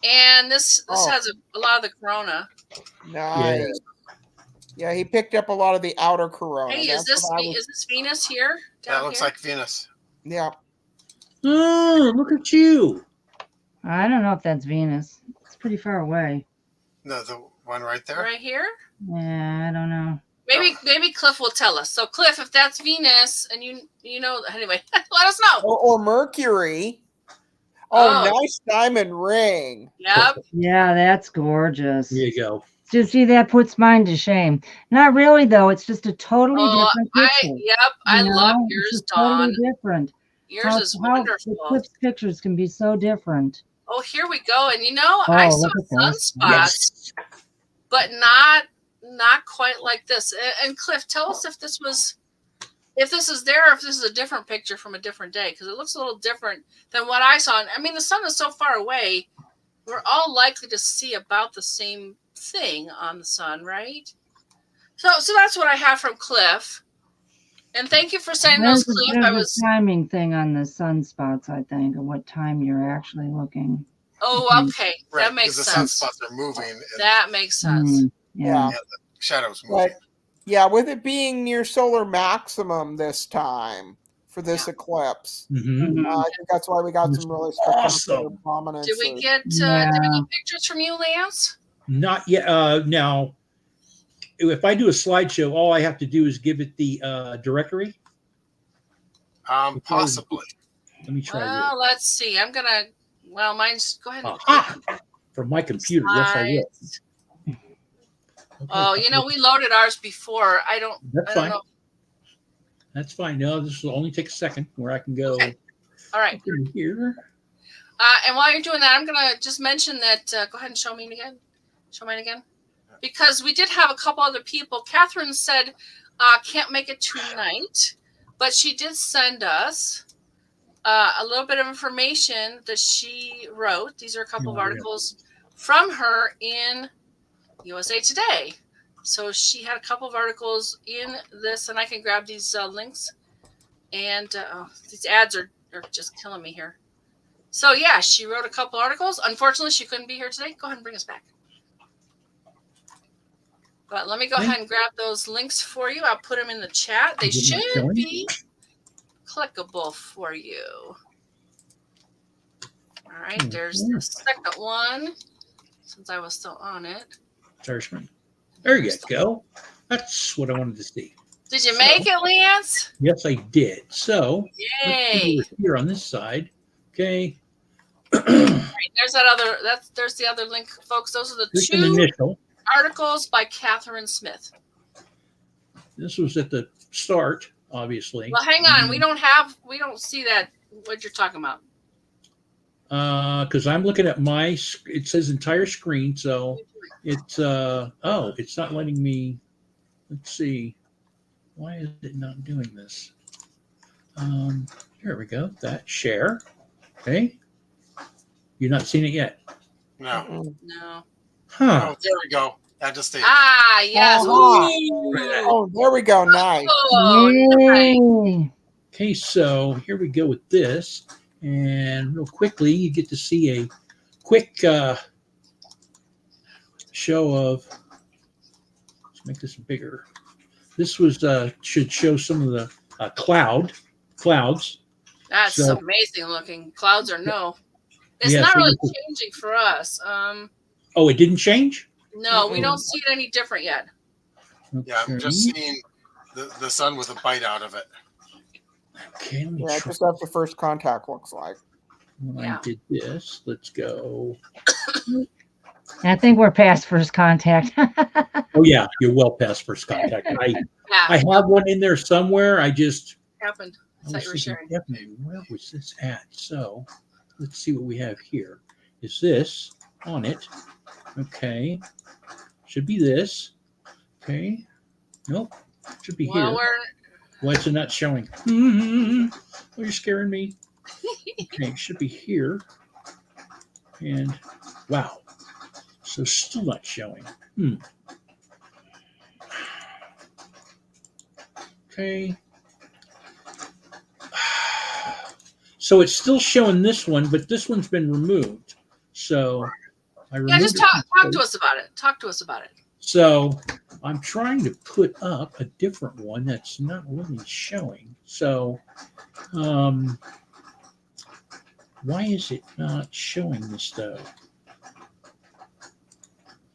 And this has a lot of the corona. nice. Yeah, he picked up a lot of the outer corona. Hey, is this Venus here? That looks like Venus. Yeah. Oh, look at you. I don't know if that's Venus. It's pretty far away. No, the one right there. Right here? Yeah, I don't know. Maybe Cliff will tell us. So Cliff, if that's Venus, and you know, anyway, let us know. Or Mercury. Oh, nice diamond ring. Yep. Yeah, that's gorgeous. There you go. So see, that puts mine to shame. Not really, though. It's just a totally different picture. I love It's yours, just Dawn. totally different. Yours is wonderful. Eclipse pictures can be so different. Oh, here we go. And I saw sunspots, but not quite like this. And Cliff, tell us if this is there, or if this is a different picture from a different day, because it looks a little different than what I saw. I mean, the sun is so far away. We're all likely to see about the same thing on the sun, right? So that's what I have from Cliff. And thank you for sending those, Cliff. There's a timing thing on the sunspots, I think, and what time you're actually looking. Oh, okay. Right, that makes because sense. The sunspots are moving. And that makes sense. Yeah. the shadows moving. But yeah, with it being near solar maximum this time for this eclipse, Mm-hmm. I think that's why we got some really spectacular prominences. Did we get pictures from you, Lance? Not yet. Now, if I do a slideshow, all I have to do is give it the directory. Possibly. Let me try. Well, let's see. Mine's. Go ahead. From my computer. Yes, I will. Okay. Oh, we loaded ours before. That's I fine. don't know. That's fine. No, this will only take a second where I can go. Okay. All right. Here. And while you're doing that, I'm gonna just mention that. Go ahead and show mine again. Show mine again, because we did have a couple other people. Catherine said can't make it tonight, but she did send us a little bit of information that she wrote. These are a couple of articles from her in USA Today. So she had a couple of articles in this, and I can grab these links. And these ads are just killing me here. So yeah, she wrote a couple articles. Unfortunately, she couldn't be here today. Go ahead and bring us back. But let me go ahead and grab those links for you. I'll put them in the chat. They should be clickable for you. All right, there's the second one, since I was still on it. There you go. That's what I wanted to see. Did you make it, Lance? Yes, I did. So yay! Let's here on this side. Okay. Right, there's the other link, folks. Those are the two articles by Catherine Smith. This was at the start, obviously. Well, hang on. We don't see that. What you're talking about? Because I'm looking at it says entire screen. So It's it's not letting me. Let's see. Why is it not doing this? Here we go. That share. Okay. You're not seeing it yet. No. No. Huh. Oh, there we go. That just stayed. Ah, yes. Uh-huh. Ooh. Oh, there we go. Nice. Oh, nice. Yay. Okay, so here we go with this. And real quickly, you get to see a quick show of. Let's make this bigger. This was should show some of the clouds. That's So- amazing looking. Clouds or no. It's Yeah, not so really this is- changing for us. Oh, it didn't change? No, we don't see it any different yet. Yeah, I'm just seeing the sun with a bite out of it. Okay, let me Yeah, try. just after first contact looks like. When I Yeah. did this, let's go. I think we're past first contact. Oh yeah, you're well past first contact. I Yeah, have one in there somewhere. I just happened. I Thought you were was sharing. thinking, definitely, where was this at? So let's see what we have here. Is this on it? Okay. Should be this. Okay. Nope. Should be Well, here. we're Why is it not showing? Oh, you're scaring me. Okay, it should be here. And wow. So still not showing. Okay. So it's still showing this one, but this one's been removed. So I removed yeah. Just it talk from to space. us about it. Talk to us about it. So I'm trying to put up a different one that's not really showing. So why is it not showing this though?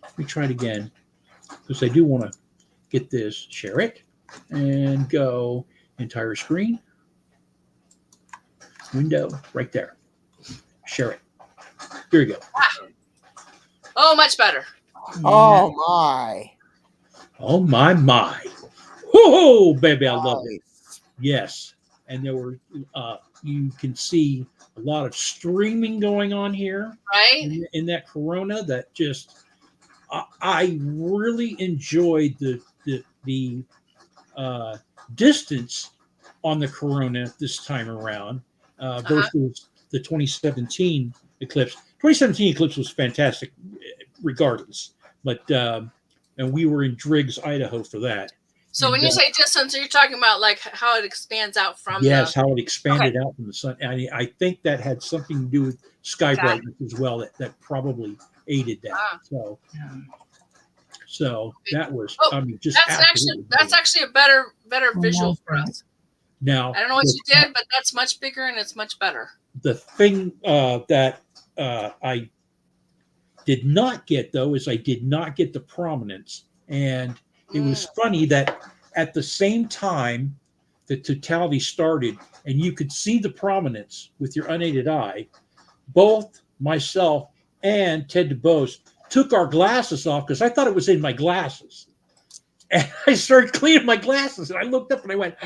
Let me try it again because I do want to get this, share it, and go entire screen. Window right there. Share it. Here you go. Oh, much better. Oh my. Oh my. Whoa, baby, I love it. Nice. Yes. And there were you can see a lot of streaming going on here Right? in that corona that just I really enjoyed the distance on the corona this time around versus the 2017 eclipse. 2017 eclipse was fantastic regardless, but and we were in Driggs, Idaho for that. So when you say distance, you're talking about like how it expands out from Yes, the. how it expanded out from the sun. I think that had something to do with sky Got it. brightness as well. That probably aided that. Ah. So that was, Oh, I mean, just That's actually a better visual for us. now. I don't know what you did, but that's much bigger and it's much better. The thing that I did not get though is I did not get the prominence, and it was funny that at the same time the totality started, and you could see the prominence with your unaided eye. Both myself and Ted DeBose took our glasses off because I thought it was in my glasses. And I started cleaning my glasses, and I looked up and I went,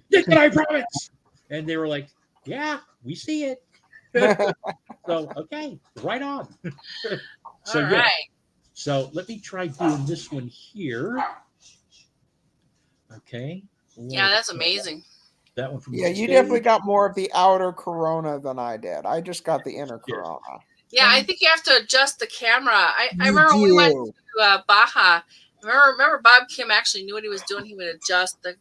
did I promise? And they were like, yeah, we see it. So, okay, right on. So, All yeah. right. So let me try doing this one here. Okay. Yeah, that's amazing. That one from Yeah, the you stage. definitely got more of the outer corona than I did. I just got the inner Yes. corona. Yeah, I think you have to adjust the camera. I You remember when we went do. to Baja. Remember Bob Kim actually knew what he was doing. He would adjust the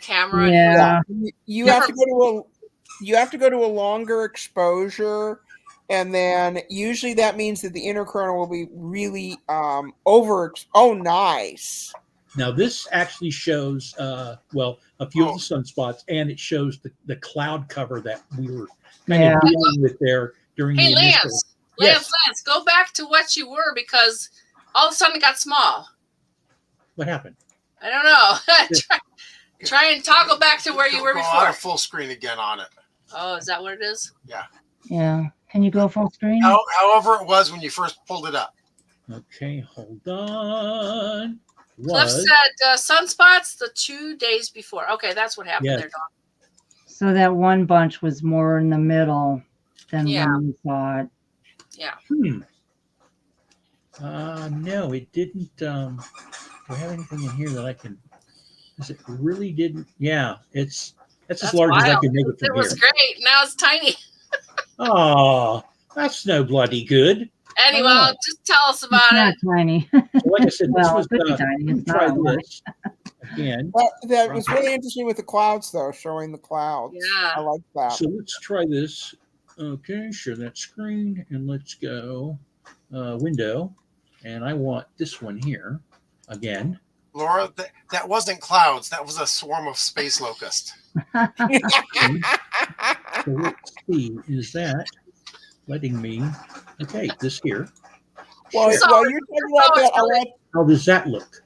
camera. Yeah. You have to go to a longer exposure, and then usually that means that the inner corona will be really over. Oh, nice. Now this actually shows well a few of the sunspots, and it shows the cloud cover that we were kind Yeah. of dealing with there during Hey, the initial. Lance, Yes. go back to what you were because all of a sudden it got small. What happened? I don't know. try and toggle back to where you were Go out before. of full screen again on it. Oh, is that what it is? Yeah. Can you go full screen? However it was when you first pulled it up. Okay, hold on. Cliff said sunspots the 2 days before. Okay, that's what happened Yes. there, Dawn. So that one bunch was more in the middle than Yeah. when we saw it. Yeah. No, it didn't. Do I have anything in here that I can? Is it really didn't? Yeah, that's as large as I wild. can make it It from was here. great. Now it's tiny. Oh, that's no bloody good. Anyway, Oh. just tell us It's about not it. tiny. So like I said, this Well, was. it could be Let tiny. me It's try not a lot. this again. That was really interesting with the clouds, though, showing the clouds. Yeah. I like that. So let's try this. Okay, share that screen, and let's go window, and I want this one here again. Laura, that wasn't clouds. That was a swarm of space locusts. So let's see, is that letting me? Okay, this here. Well, So- while you're talking about that, I want How does that look?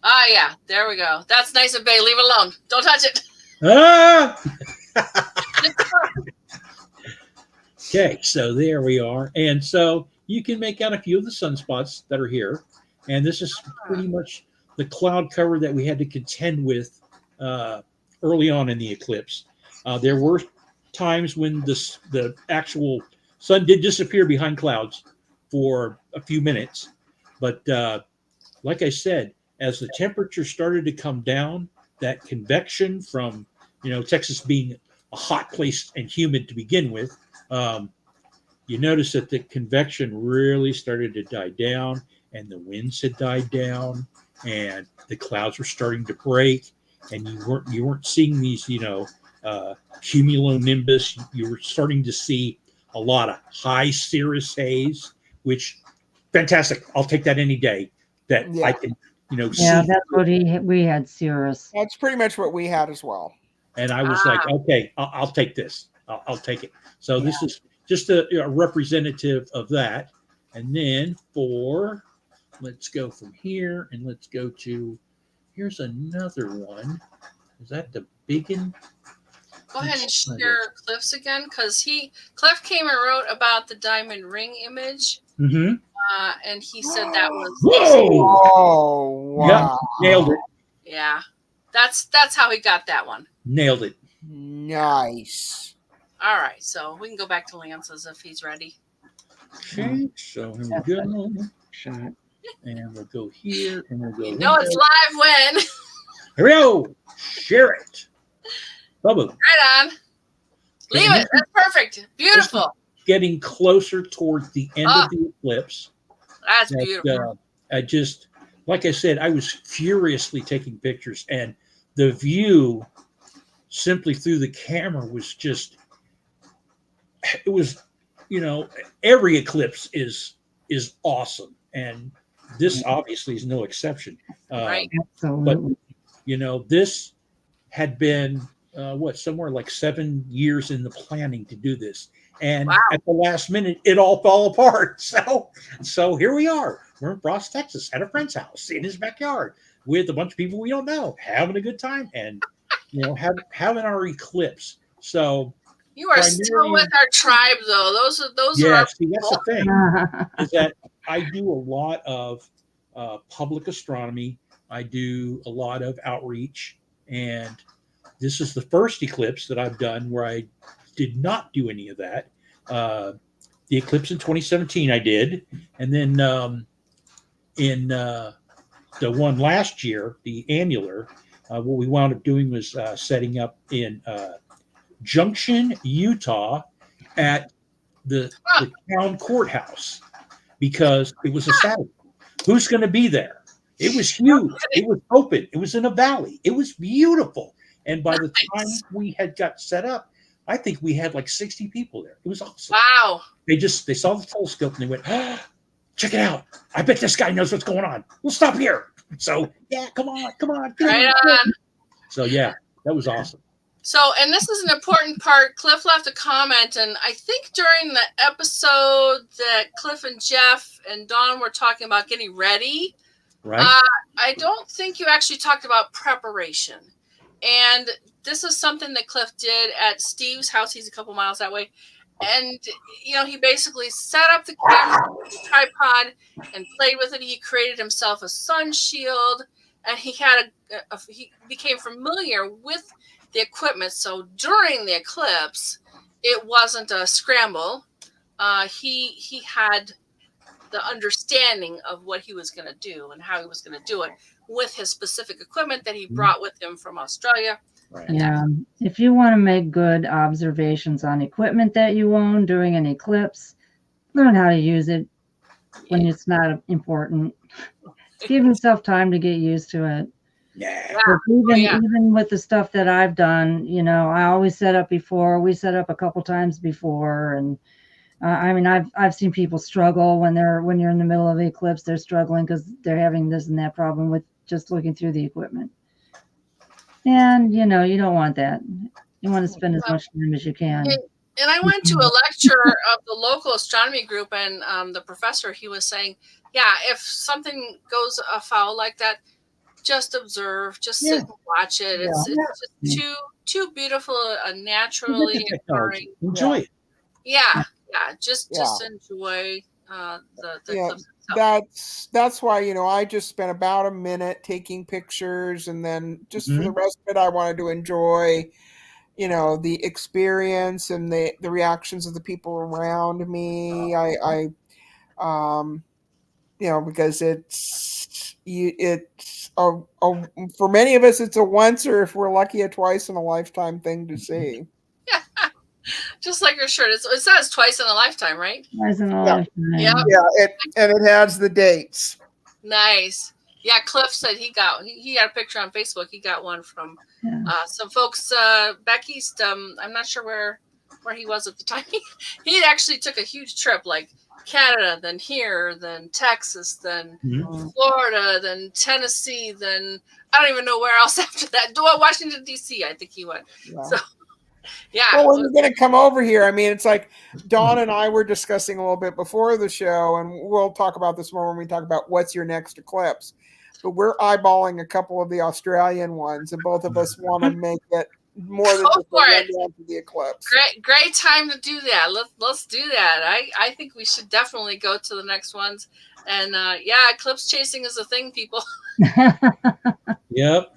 Ah, yeah. There we go. That's nice and big. Leave it alone. Don't touch it. Ah! Okay, so there we are. And so you can make out a few of the sunspots that are here. And this is pretty much the cloud cover that we had to contend with early on in the eclipse. There were times when the actual sun did disappear behind clouds for a few minutes. But like I said, as the temperature started to come down, that convection from, Texas being a hot place and humid to begin with, you notice that the convection really started to die down, and the winds had died down, and the clouds were starting to break, and you weren't seeing these, cumulonimbus. You were starting to see a lot of high cirrus haze, which fantastic. I'll take that any day. That Yeah. I can, Yeah, see. that's what we had, Cirrus. that's pretty much what we had as well. And I was like, okay, I'll take this. I'll take it. So this is just a representative of that. And then let's go from here and let's go to, here's another one. Is that the big one? Go ahead and share Cliff's again, because Cliff came and wrote about the diamond ring image, Mm-hmm. and he said that was Whoa! Oh, wow. Yeah, nailed it. Yeah, that's how he got that one. Nailed it. Nice. All right, so we can go back to Lance's if he's ready. Okay, so here we go. Shot. And we'll go here and we'll go. You know it's live when. Here we go. Share it. Bubba. Right on. Leave it. That's perfect. Beautiful. Getting closer towards the end of the eclipse. That's beautiful. I just, like I said, I was furiously taking pictures, and the view simply through the camera was just, it was, every eclipse is awesome. And this obviously is no exception. Right. Absolutely. But, this had been, somewhere like 7 years in the planning to do this. And at the last minute, it all fell apart. So here we are. We're in Frost, Texas, at a friend's house in his backyard with a bunch of people we don't know, having a good time, and having our eclipse. So you are still with our tribe, though. Those are our see, that's the thing is that I do a lot of public astronomy. I do a lot of outreach, and this is the first eclipse that I've done where I did not do any of that. The eclipse in 2017 I did, and then in the one last year, the annular, what we wound up doing was setting up in Junction, Utah, at the town courthouse, because it was a Saturday. Who's going to be there? It was huge. It was open. It was in a valley. It was beautiful. And by the time we had got set up, I think we had like 60 people there. It was awesome. Wow. They saw the telescope and they went, oh, check it out. I bet this guy knows what's going on. We'll stop here. So yeah, come on. Right on. So yeah, that was awesome. So, and this is an important part. Cliff left a comment, and I think during the episode that Cliff and Jeff and Dawn were talking about getting ready, right? I don't think you actually talked about preparation. And this is something that Cliff did at Steve's house. He's a couple miles that way. And, he basically set up the camera, the tripod, and played with it. He created himself a sun shield, and he had he became familiar with the equipment. So during the eclipse, it wasn't a scramble. he had the understanding of what he was going to do and how he was going to do it with his specific equipment that he brought with him from Australia. Right. Yeah. If you want to make good observations on equipment that you own during an eclipse, learn how to use it when it's not important. Give yourself time to get used to it. Yeah. But even with the stuff that I've done, I always set up before. We set up a couple times before, and I mean, I've seen people struggle when you're in the middle of the eclipse. They're struggling because they're having this and that problem with just looking through the equipment. And you don't want that. You want to spend as much time as you can. And I went to a lecture of the local astronomy group, and the professor, he was saying, yeah, if something goes afoul like that, just observe, just sit and watch it. It's just too beautiful, naturally occurring. Enjoy it. Yeah, just enjoy the eclipse itself. That's why I just spent about a minute taking pictures, and then just for the rest of it, I wanted to enjoy the experience and the reactions of the people around me. Because it's for many of us, it's a once, or if we're lucky, a twice in a lifetime thing to see. Just like your shirt, it says twice in a lifetime, right? Twice in a lifetime. Yeah. And it has the dates. Nice. Yeah, Cliff said he had a picture on Facebook. He got one from some folks back east. I'm not sure where he was at the time. He actually took a huge trip, like Canada, then here, then Texas, then Florida, then Tennessee, then I don't even know where else after that. Washington, D.C., I think he went. Yeah. So, yeah. Well, when you're going to come over here, I mean, it's like Dawn and I were discussing a little bit before the show, and we'll talk about this more when we talk about what's your next eclipse. But we're eyeballing a couple of the Australian ones, and both of us want to make it more than just a rundown to the eclipse. Great time to do that. Let's do that. I think we should definitely go to the next ones. And eclipse chasing is a thing, people. Yep.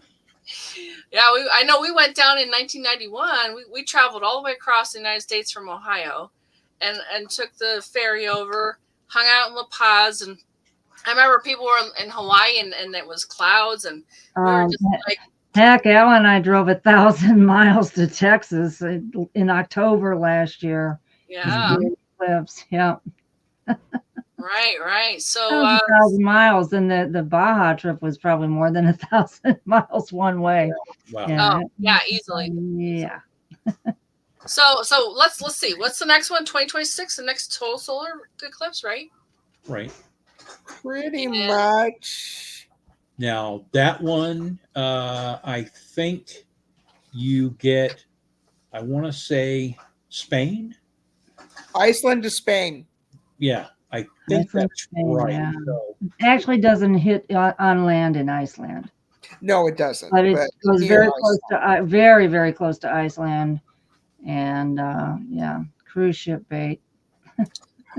Yeah, I know we went down in 1991. We traveled all the way across the United States from Ohio, and took the ferry over, hung out in La Paz, and I remember people were in Hawaii, and it was clouds, and we were just like. Heck, Al and I drove 1,000 miles to Texas in October last year. Yeah. Eclipse. Yeah. Right. So 1,000 miles, and the Baja trip was probably more than 1,000 miles one way. Wow. Yeah. Oh, yeah, easily. Yeah. So let's see. What's the next one? 2026, the next total solar eclipse, right? Right. Pretty much. Now that one, I think you get, I want to say Spain. Iceland to Spain. Yeah, I think that's Spain, right. yeah. So, It actually doesn't hit on land in Iceland. No, it doesn't. But it goes very close to very, very close to Iceland, and cruise ship bait.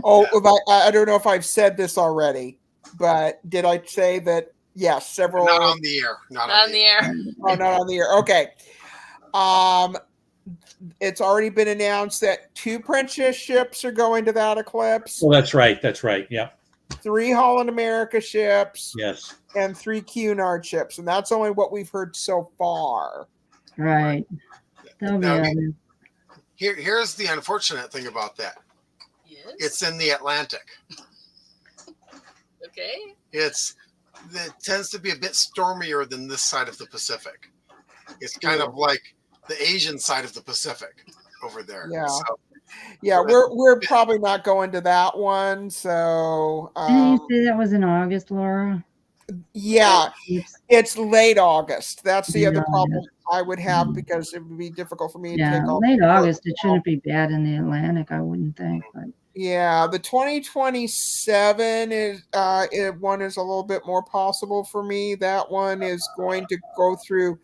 I don't know if I've said this already, but did I say that? Yes, several. Not on the air. Not on the air. Oh, not on the air. Okay. It's already been announced that 2 Princess ships are going to that eclipse. well, that's right. That's right. Yeah. 3 Holland America ships. Yes. And 3 Cunard ships, and that's only what we've heard so far. Right. Here's the unfortunate thing about that. Yes. It's in the Atlantic. Okay. It tends to be a bit stormier than this side of the Pacific. It's kind of like the Asian side of the Pacific over there. Yeah. So, we're probably not going to that one. So Didn't you say that was in August, Laura? Yeah, it's late August. That's the other problem August. I would have, because it would be difficult for me to take off. Late August. It shouldn't be bad in the Atlantic, I wouldn't think. But yeah, the 2027 is one is a little bit more possible for me. That one is going to go through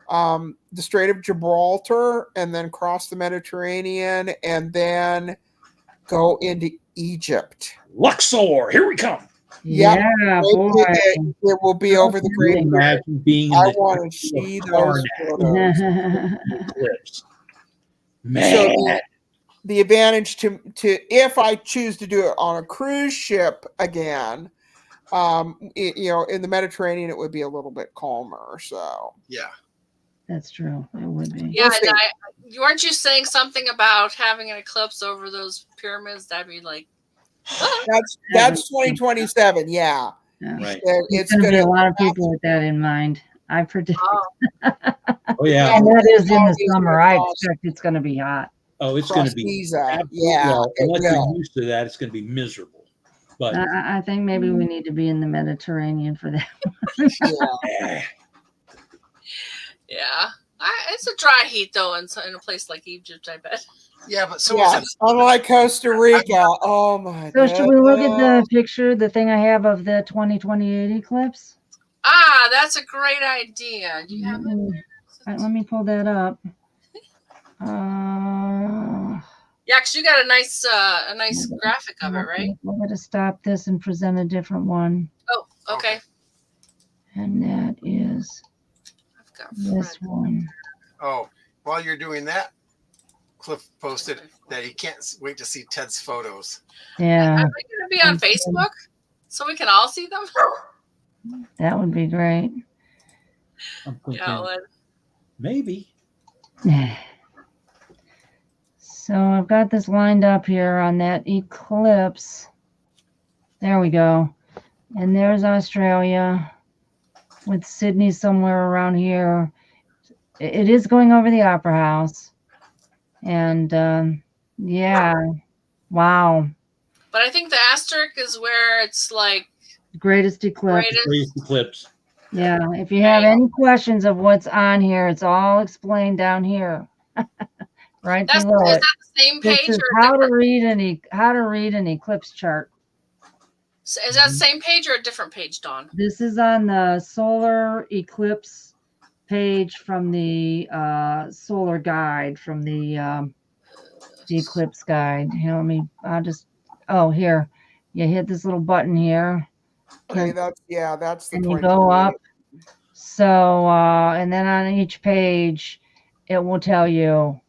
the Strait of Gibraltar and then cross the Mediterranean and then go into Egypt. Luxor, here we come. yeah, boy. It will be over the Great Imagine being in I the want to see those photos. eclipse. Man. the advantage to if I choose to do it on a cruise ship again, in the Mediterranean, it would be a little bit calmer. So Yeah. That's true. It would be. Yeah, We'll see. and weren't you saying something about having an eclipse over those pyramids? That'd be like, that's 2027. Yeah. Yeah. Right. It's going to be a lot of people with that in mind. I predict. oh, Oh yeah. And that is in the It's summer. gonna I cost expect it's going to be hot. Oh, it's going to be. Pisa. Yeah, Well, it unless will. you're used to that, it's going to be miserable. But I think maybe we need to be in the Mediterranean for that. Yeah. yeah. It's a dry heat though, in a place like Egypt, I bet. Yeah, but so Yes, unlike Costa Rica. Oh my So should we look at the goodness. picture, the thing I have of the 2028 eclipse? Ah, that's a great idea. Do you have it? Let me pull that up. Yeah, because you got a nice graphic of it, right? I'm going to stop this and present a different one. Oh, okay. And that is I've got this Fred. one. Oh, while you're doing that, Cliff posted that he can't wait to see Ted's photos. Yeah, Are they going to be on Facebook so we can all see them? that would be great. I'm thinking, Yeah, maybe. So I've got this lined up here on that eclipse. There we go. And there's Australia with Sydney somewhere around here. It is going over the Opera House. And yeah, wow. but I think the asterisk is where it's like Greatest eclipse. Greatest eclipse. Yeah, if you have any questions of what's on here, it's all explained down here. Right Is below that it. the same This page is or how to different? read an eclipse chart. Is that the same page or a different page, Dawn? This is on the solar eclipse page from the solar guide, from the eclipse guide. Here, here. You hit this little button here. Okay, that's the And you go 2028. up. So, and then on each page, it will tell you.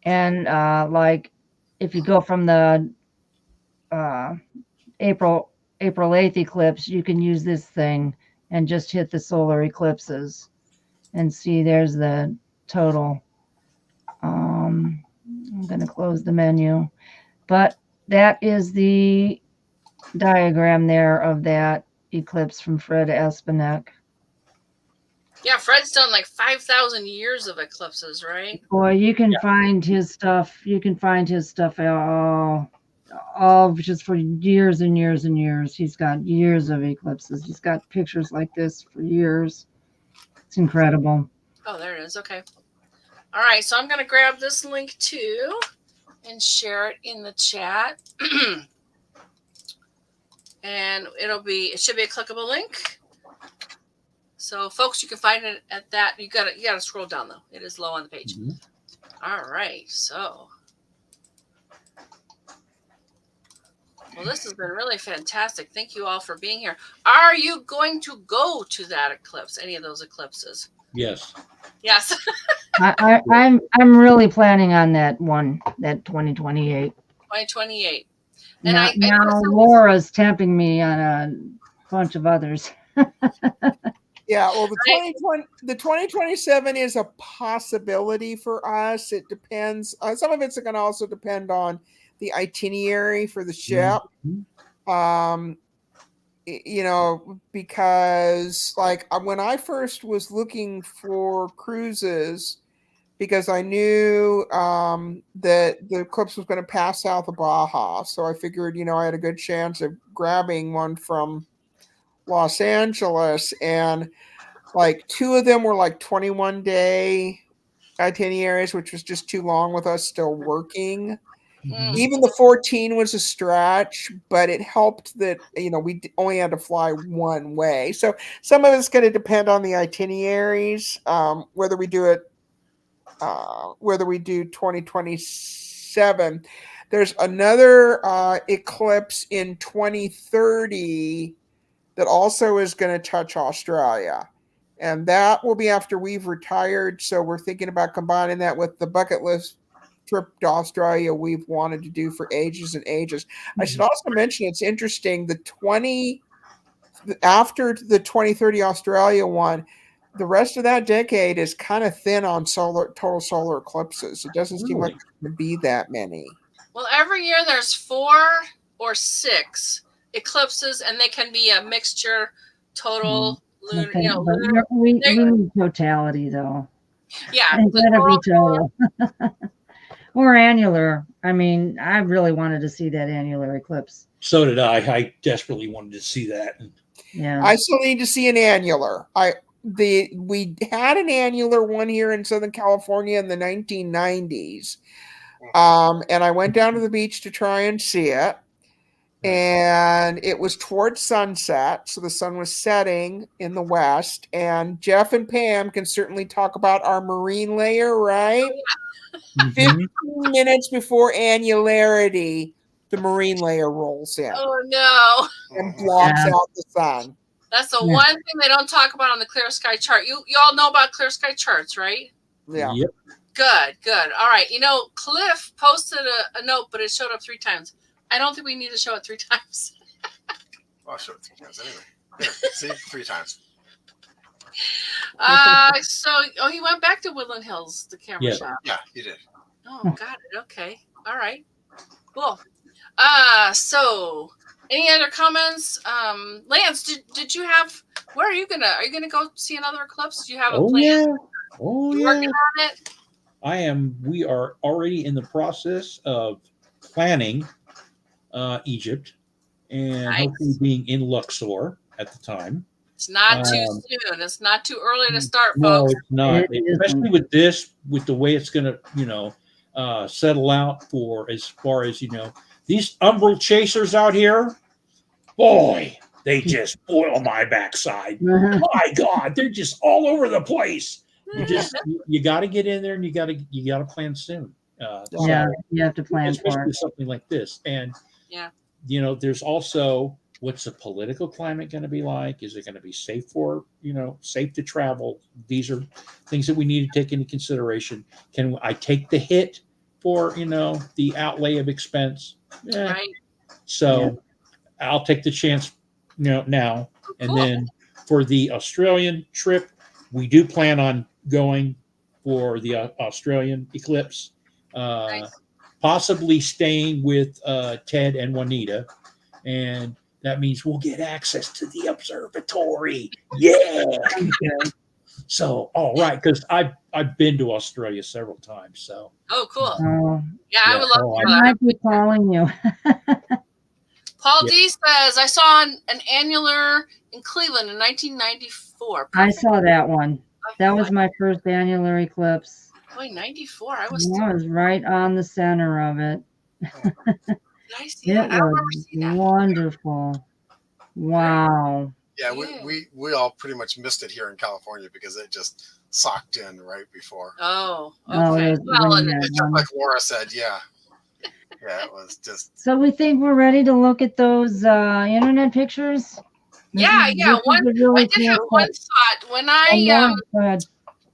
And like, if you go from the April 8th eclipse, you can use this thing and just hit the solar eclipses and see there's the total. I'm going to close the menu, but that is the diagram there of that eclipse from Fred Espenek. Yeah, Fred's done like 5,000 years of eclipses, right? Boy, you can find his stuff. You can find his stuff all just for years and years and years. He's got years of eclipses. He's got pictures like this for years. It's incredible. Oh, there it is. Okay. All right, so I'm going to grab this link too and share it in the chat. And it should be a clickable link. So folks, you can find it at that. You gotta scroll down though. It is low on the page. Mm-hmm. All right, so well, this has been really fantastic. Thank you all for being here. Are you going to go to that eclipse? Any of those eclipses? Yes. Yes. I'm really planning on that one, that 2028. 2028. And now Laura's tempting me on a bunch of others. Yeah, well, the 2027 is a possibility for us. It depends. Some of it's going to also depend on the itinerary for the ship. Mm-hmm. Because like when I first was looking for cruises, because I knew that the eclipse was going to pass south of Baja, so I figured, I had a good chance of grabbing one from Los Angeles, and like 2 of them were like 21-day itineraries, which was just too long with us still working. Mm-hmm. Even the 14 was a stretch, but it helped that we only had to fly one way. So some of it's going to depend on the itineraries, whether we do 2027. There's another eclipse in 2030 that also is going to touch Australia. And that will be after we've retired. So we're thinking about combining that with the bucket list trip to Australia we've wanted to do for ages and ages. I should also mention it's interesting, after the 2030 Australia one, the rest of that decade is kind of thin on total solar eclipses. It doesn't seem like there to be that many. Well, every year there's 4 or 6 eclipses, and they can be a mixture, total, lunar. Okay, You know, but lunar. we need totality though. Yeah, It's the gotta be total. Or annular. I mean, I really wanted to see that annular eclipse. So did I. I desperately wanted to see that. Yeah. I still need to see an annular. We had an annular one here in Southern California in the 1990s. And I went down to the beach to try and see it. And it was towards sunset, so the sun was setting in the west. And Jeff and Pam can certainly talk about our marine layer, right? 15 minutes before annularity, the marine layer rolls in Oh no! and blocks out the sun. That's the one thing they don't talk about on the clear sky chart. You all know about clear sky charts, right? Yeah. Yep. Good. All right. You know, Cliff posted a note, but it showed up 3 times. I don't think we need to show it 3 times. I'll show it 3 times anyway. Here, see, 3 times. He went back to Woodland Hills, the camera shot. Yeah, you did. Oh, got it. Okay. All right. Cool. So any other comments? Lance, did you have, are you gonna go see another eclipse? Do you have a plan? Yeah. Oh You yeah. working on it? I am. We are already in the process of planning Egypt, and hopefully being in Luxor at the time. It's not too soon. It's not too early to start, No, folks. it's not. Especially with the way it's going to, settle out for as far as, these umbral chasers out here, boy, they just boil my backside. My God, they're just all over the place. You got to get in there, and you got to plan soon. You have to plan for it. Something like this, and there's also, what's the political climate going to be like? Is it going to be safe safe to travel? These are things that we need to take into consideration. Can I take the hit for the outlay of expense? Right. So I'll take the chance now. And then for the Australian trip, we do plan on going for the Australian eclipse. Nice. Possibly staying with Ted and Juanita, and that means we'll get access to the observatory. Yeah. So, all right, because I've been to Australia several times. So. Oh, cool. Oh, I would love to. I might be calling you. Paul D says, I saw an annular in Cleveland in 1994. I saw that one. That was my first annular eclipse. Boy, 94. I was right on the center of it. Did I see It that? I don't remember was seeing that. wonderful. Wow. Yeah, we all pretty much missed it here in California because it just socked in right before. Oh, Oh, okay. it was Well, really It's just like Laura said, yeah, it was just. So we think we're ready to look at those internet pictures? yeah. One, I did have one thought when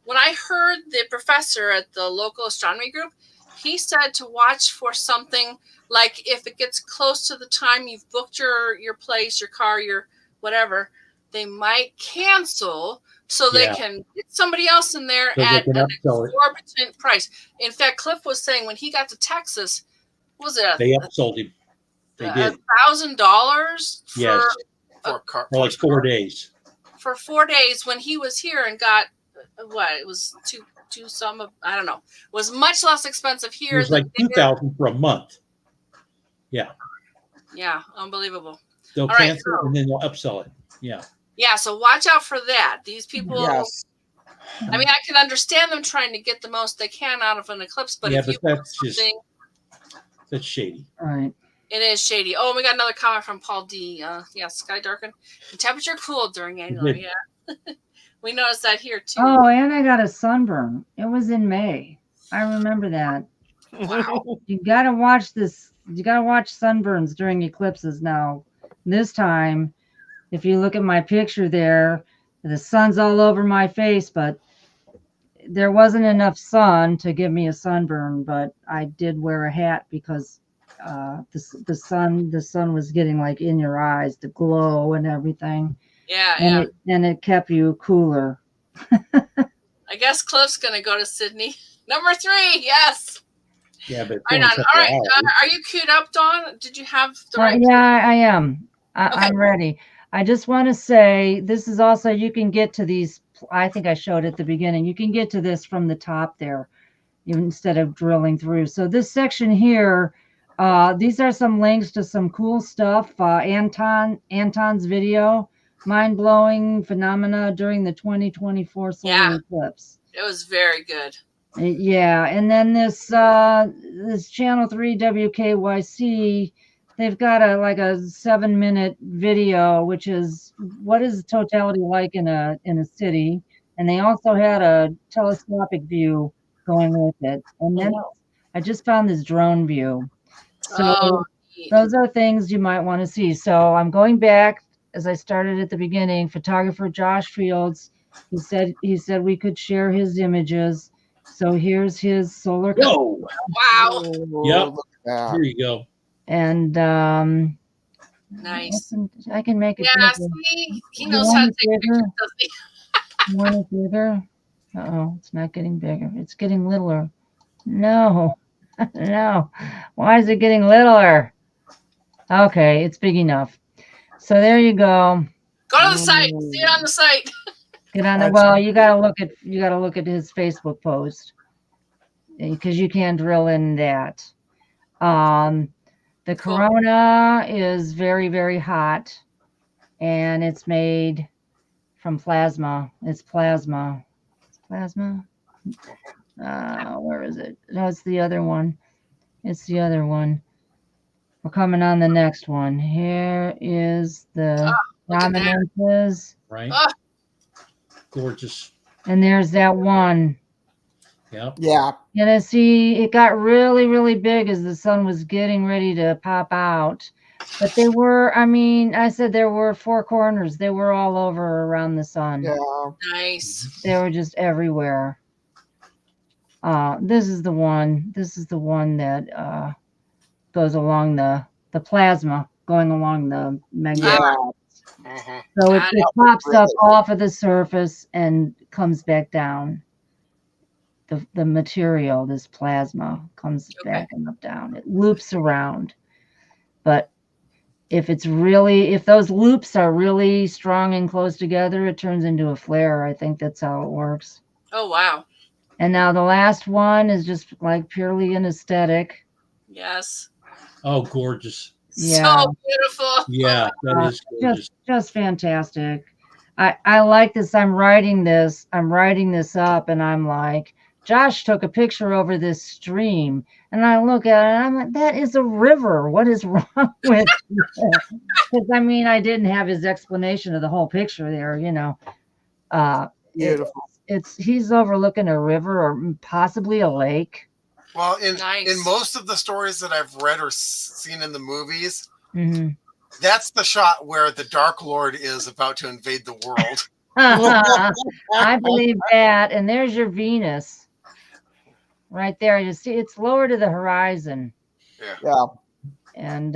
when I heard the professor at the local astronomy group, he said to watch for something like if it gets close to the time you've booked your place, your car, your whatever, they might cancel so they can get somebody else in there at an exorbitant price. In fact, Cliff was saying when he got to Texas, they upsold him. They did $1,000 for like 4 days. For 4 days when he was here and got it was two some of, I don't know, it was much less expensive here. It was like $2,000 for a month. Yeah, unbelievable. They'll cancel and then they'll upsell it. Yeah, so watch out for that. These people, I mean, I can understand them trying to get the most they can out of an eclipse, but if you that's shady. All right. It is shady. Oh, we got another comment from Paul D. Sky darkened and temperature cooled during annular. Yeah. We noticed that here too. Oh, and I got a sunburn. It was in May. I remember that. Wow. You got to watch this. You got to watch sunburns during eclipses now. This time, if you look at my picture there, the sun's all over my face, but there wasn't enough sun to give me a sunburn, but I did wear a hat because the sun was getting like in your eyes, the glow and everything, Yeah, and yeah. it kept you cooler. I guess Cliff's going to go to Sydney. Number 3, yes. Yeah, but Right on. All right. Are you queued up, Dawn? Did you have the right? Yeah, I am. Okay. I'm ready. I just want to say this is also, you can get to these. I think I showed at the beginning. You can get to this from the top there, instead of drilling through. So this section here, these are some links to some cool stuff. Anton's video, mind-blowing phenomena during the 2024 solar eclipse. It was very good. Yeah, and then this channel 3 WKYC, they've got a 7-minute video, which is what is totality like in a city, and they also had a telescopic view going with it. And then I just found this drone view. So those are things you might want to see. So I'm going back, as I started at the beginning. Photographer Josh Fields, he said we could share his images. So here's his solar. Whoa! Wow. Yep. Here you go. And nice. I can make it. Yeah, see, he knows how to take pictures, doesn't he? You want it bigger? Uh-oh, it's not getting bigger. It's getting littler. No. No. Why is it getting littler? Okay, it's big enough. So there you go. Go to the site. See it on the site. Get on it. Well, you gotta look at his Facebook post, because you can drill in that. The corona is very, very hot, and it's made from plasma. It's plasma. Plasma. Where is it? No, it's the other one. It's the other one. We're coming on the next one. Here is the prominences. Right. Gorgeous. And there's that one. Yep. Yeah. And see, it got really, really big as the sun was getting ready to pop out. But they were, I said there were 4 corners. They were all over around the sun. Yeah. Nice. They were just everywhere. This is the one. This is the one that goes along the plasma, going along the magnetic. Yeah. So it pops up off of the surface and comes back down. The material, this plasma, comes back and up down. It loops around. But if those loops are really strong and close together, it turns into a flare. I think that's how it works. Oh, wow. And now the last one is just like purely an aesthetic. Yes. Oh, gorgeous. Yeah. So beautiful. Yeah, that is gorgeous. Just fantastic. I like this. I'm writing this up, and I'm like, Josh took a picture over this stream, and I look at it and I'm like, that is a river. What is wrong with it? Because I didn't have his explanation of the whole picture there, Beautiful. He's overlooking a river or possibly a lake. Well, in most of the stories that I've read or seen in the movies, that's the shot where the Dark Lord is about to invade the world. I believe that. And there's your Venus. Right there, you see it's lower to the horizon. Yeah. And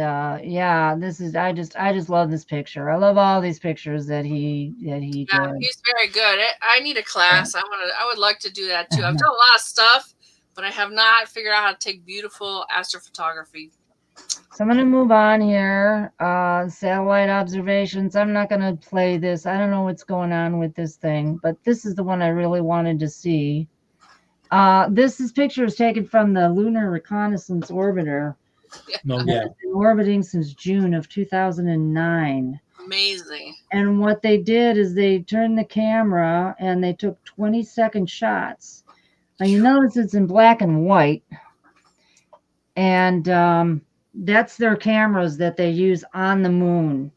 this is I just love this picture. I love all these pictures that he did. He's very good. I need a class. I would like to do that too. I've done a lot of stuff, but I have not figured out how to take beautiful astrophotography. So I'm going to move on here. Satellite observations. I'm not going to play this. I don't know what's going on with this thing, but this is the one I really wanted to see. This picture is taken from the Lunar Reconnaissance Orbiter. Oh, yeah. It's been orbiting since June of 2009. Amazing. And what they did is they turned the camera and they took 20-second shots. Now you notice it's in black and white. And that's their cameras that they use on the moon.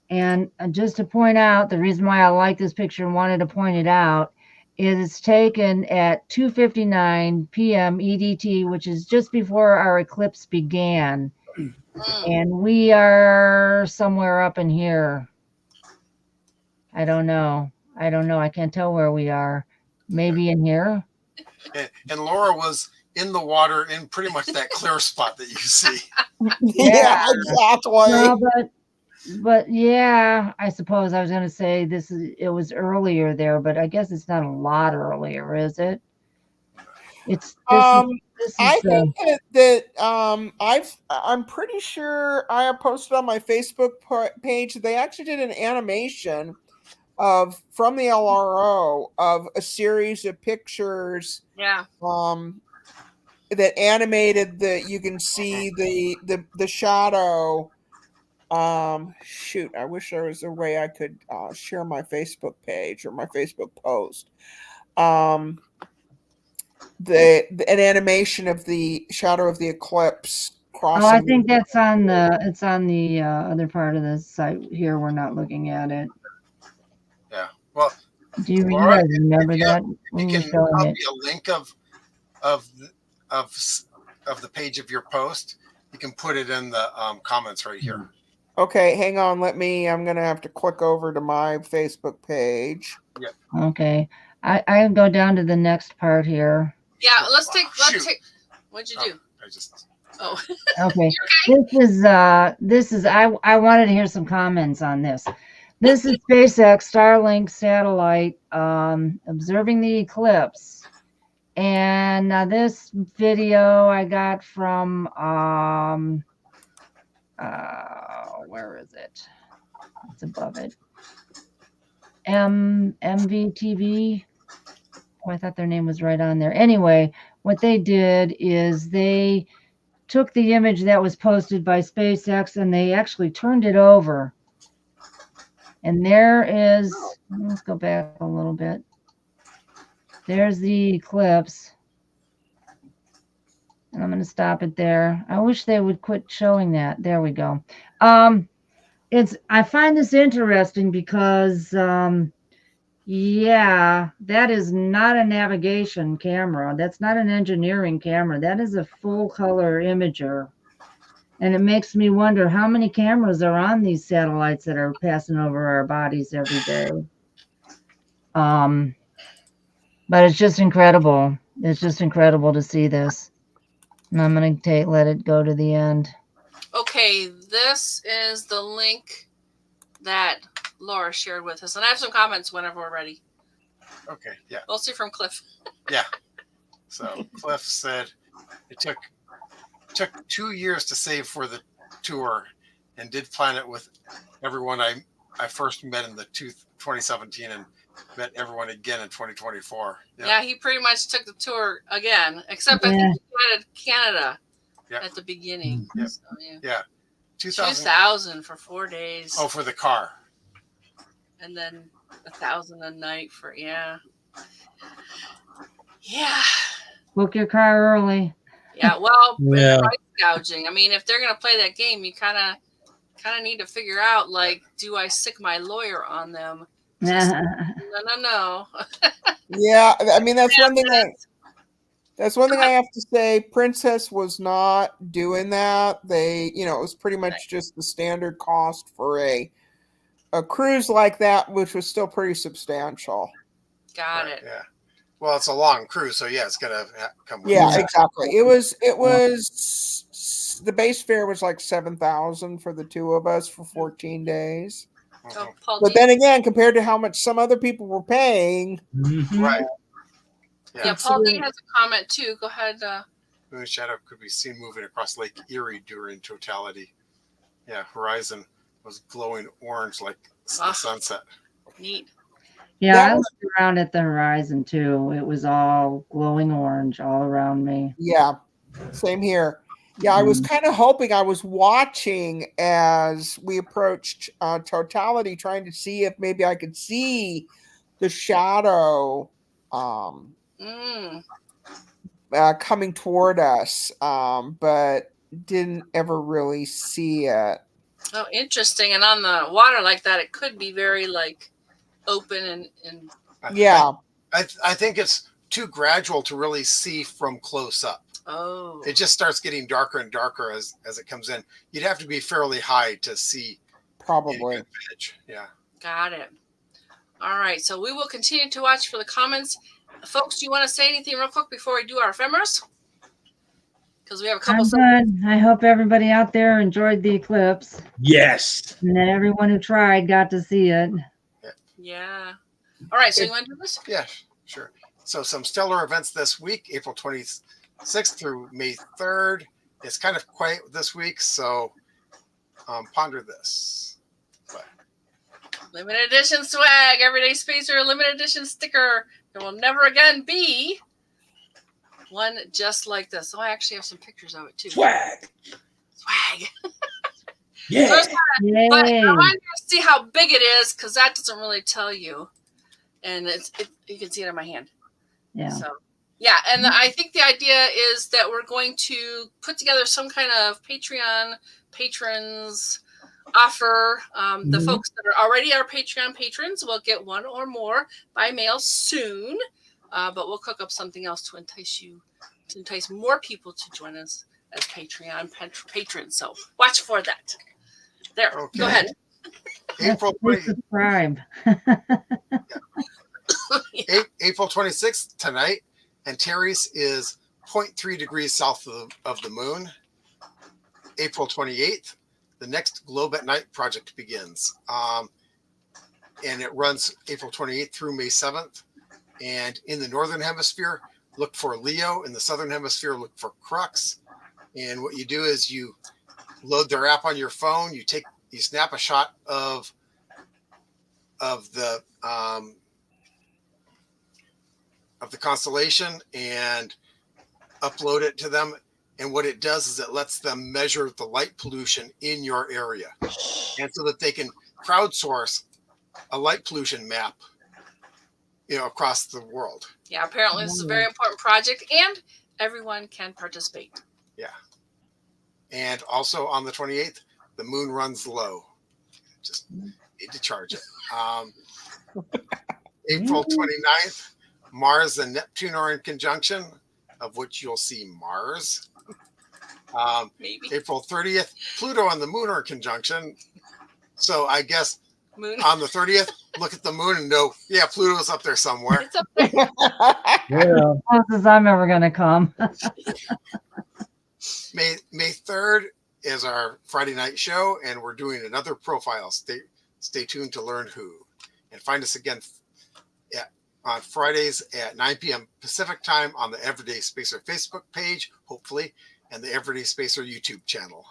And just to point out, the reason why I like this picture and wanted to point it out, is taken at 2:59 p.m. EDT, which is just before our eclipse began. And we are somewhere up in here. I don't know. I can't tell where we are. Maybe in here. And Laura was in the water in pretty much that clear spot that you see. Yeah, exactly. No, but yeah, I suppose I was going to say it was earlier there, but I guess it's not a lot earlier, is it? It's this I is think that I'm pretty sure I have posted on my Facebook page. They actually did an animation from the LRO of a series of pictures. Yeah. That animated you can see the shadow. Shoot, I wish there was a way I could share my Facebook page or my Facebook post. An animation of the shadow of the eclipse crossing. I think it's on the other part of the site here. We're not looking at it. Yeah. Well, do you Laura, guys remember that? You can copy a link of the page of your post. You can put it in the comments right here. Okay, hang on. I'm going to have to click over to my Facebook page. Yeah. Okay. I go down to the next part here. Yeah, let's take. What'd you do? I just. Oh. Okay. This is. I wanted to hear some comments on this. This is SpaceX Starlink satellite observing the eclipse, and now this video I got from where is it? It's above it. MVTV. Oh, I thought their name was right on there. Anyway, what they did is they took the image that was posted by SpaceX and they actually turned it over. And there is, let's go back a little bit. There's the eclipse. And I'm going to stop it there. I wish they would quit showing that. There we go. I find this interesting because yeah, that is not a navigation camera. That's not an engineering camera. That is a full color imager. And it makes me wonder how many cameras are on these satellites that are passing over our bodies every day. But it's just incredible. It's just incredible to see this. And I'm going to let it go to the end. Okay, this is the link that Laura shared with us. And I have some comments whenever we're ready. Okay, yeah. Mostly from Cliff. Yeah. So Cliff said it took 2 years to save for the tour and did plan it with everyone I first met in the 2017 and met everyone again in 2024. Yeah, he pretty much took the tour again, except I think he added Canada at the beginning. Yeah. So, yeah. 2000 for 4 days. Oh, for the car. And then 1,000 a night for Yeah. Book your car early. Yeah, well, Yeah. price gouging. I mean, if they're gonna play that game, you kind of need to figure out, like, do I sick my lawyer on them? No. Yeah, I mean that's one thing I have to say. Princess was not doing that. It was pretty much just the standard cost for a cruise like that, which was still pretty substantial. Got it. Yeah. Well, it's a long cruise, so yeah, it's gonna come. Yeah, exactly. It was the base fare was like $7,000 for the two of us for 14 days. But then again, compared to how much some other people were paying, right? Yeah, Paul D has a comment too. Go ahead. Moon shadow could be seen moving across Lake Erie during totality. Yeah, horizon was glowing orange like the sunset. Neat. Yeah, I looked around at the horizon too. It was all glowing orange all around me. Yeah, same here. Yeah, I was kind of hoping, I was watching as we approached totality, trying to see if maybe I could see the shadow coming toward us, but didn't ever really see it. Oh, interesting. And on the water like that, it could be very like open and yeah. I think it's too gradual to really see from close up. Oh. It just starts getting darker and darker as it comes in. You'd have to be fairly high to see. Probably. Yeah. Got it. All right. So we will continue to watch for the comments. Folks, do you want to say anything real quick before we do our ephemeris? Because we have a I'm couple. good. I hope everybody out there enjoyed the eclipse Yes. and that everyone who tried got to see it. Yeah. All right. So you want to do this? Yeah, sure. So some stellar events this week, April 26th through May 3rd. It's kind of quiet this week, so ponder this. But Limited edition swag, everyday spacer, limited edition sticker. There will never again be one just like this. Oh, I actually have some pictures of it too. Swag. Swag. Yeah. But Yay. I want you to see how big it is because that doesn't really tell you. And you can see it in my hand. Yeah. So, yeah. And I think the idea is that we're going to put together some kind of Patreon patrons offer. The folks that are already our Patreon patrons will get one or more by mail soon. But we'll cook up something else to entice more people to join us as Patreon patrons. So watch for that. There, okay. Go ahead. April Please subscribe. April 26th tonight, Antares is 0.3 degrees south of the moon. April 28th, the next Globe at Night project begins, and it runs April 28th through May 7th. And in the northern hemisphere, look for Leo. In the southern hemisphere, look for Crux. And what you do is you load their app on your phone. You snap a shot of the constellation and upload it to them. And what it does is it lets them measure the light pollution in your area, and so that they can crowdsource a light pollution map, across the world. Yeah, apparently this is a very important project, and everyone can participate. Yeah. And also on the 28th, the moon runs low. Just need to charge it. April 29th, Mars and Neptune are in conjunction, of which you'll see Mars. Maybe. April 30th, Pluto and the moon are in conjunction. So I guess Moon. on the 30th, look at the moon and know, yeah, Pluto's up there somewhere. It's up there. Yeah. Closest I'm ever going to come. May 3rd is our Friday night show, and we're doing another profile. Stay tuned to learn who. And find us again on Fridays at 9 p.m. Pacific time on the Everyday Spacer Facebook page, hopefully, and the Everyday Spacer YouTube channel.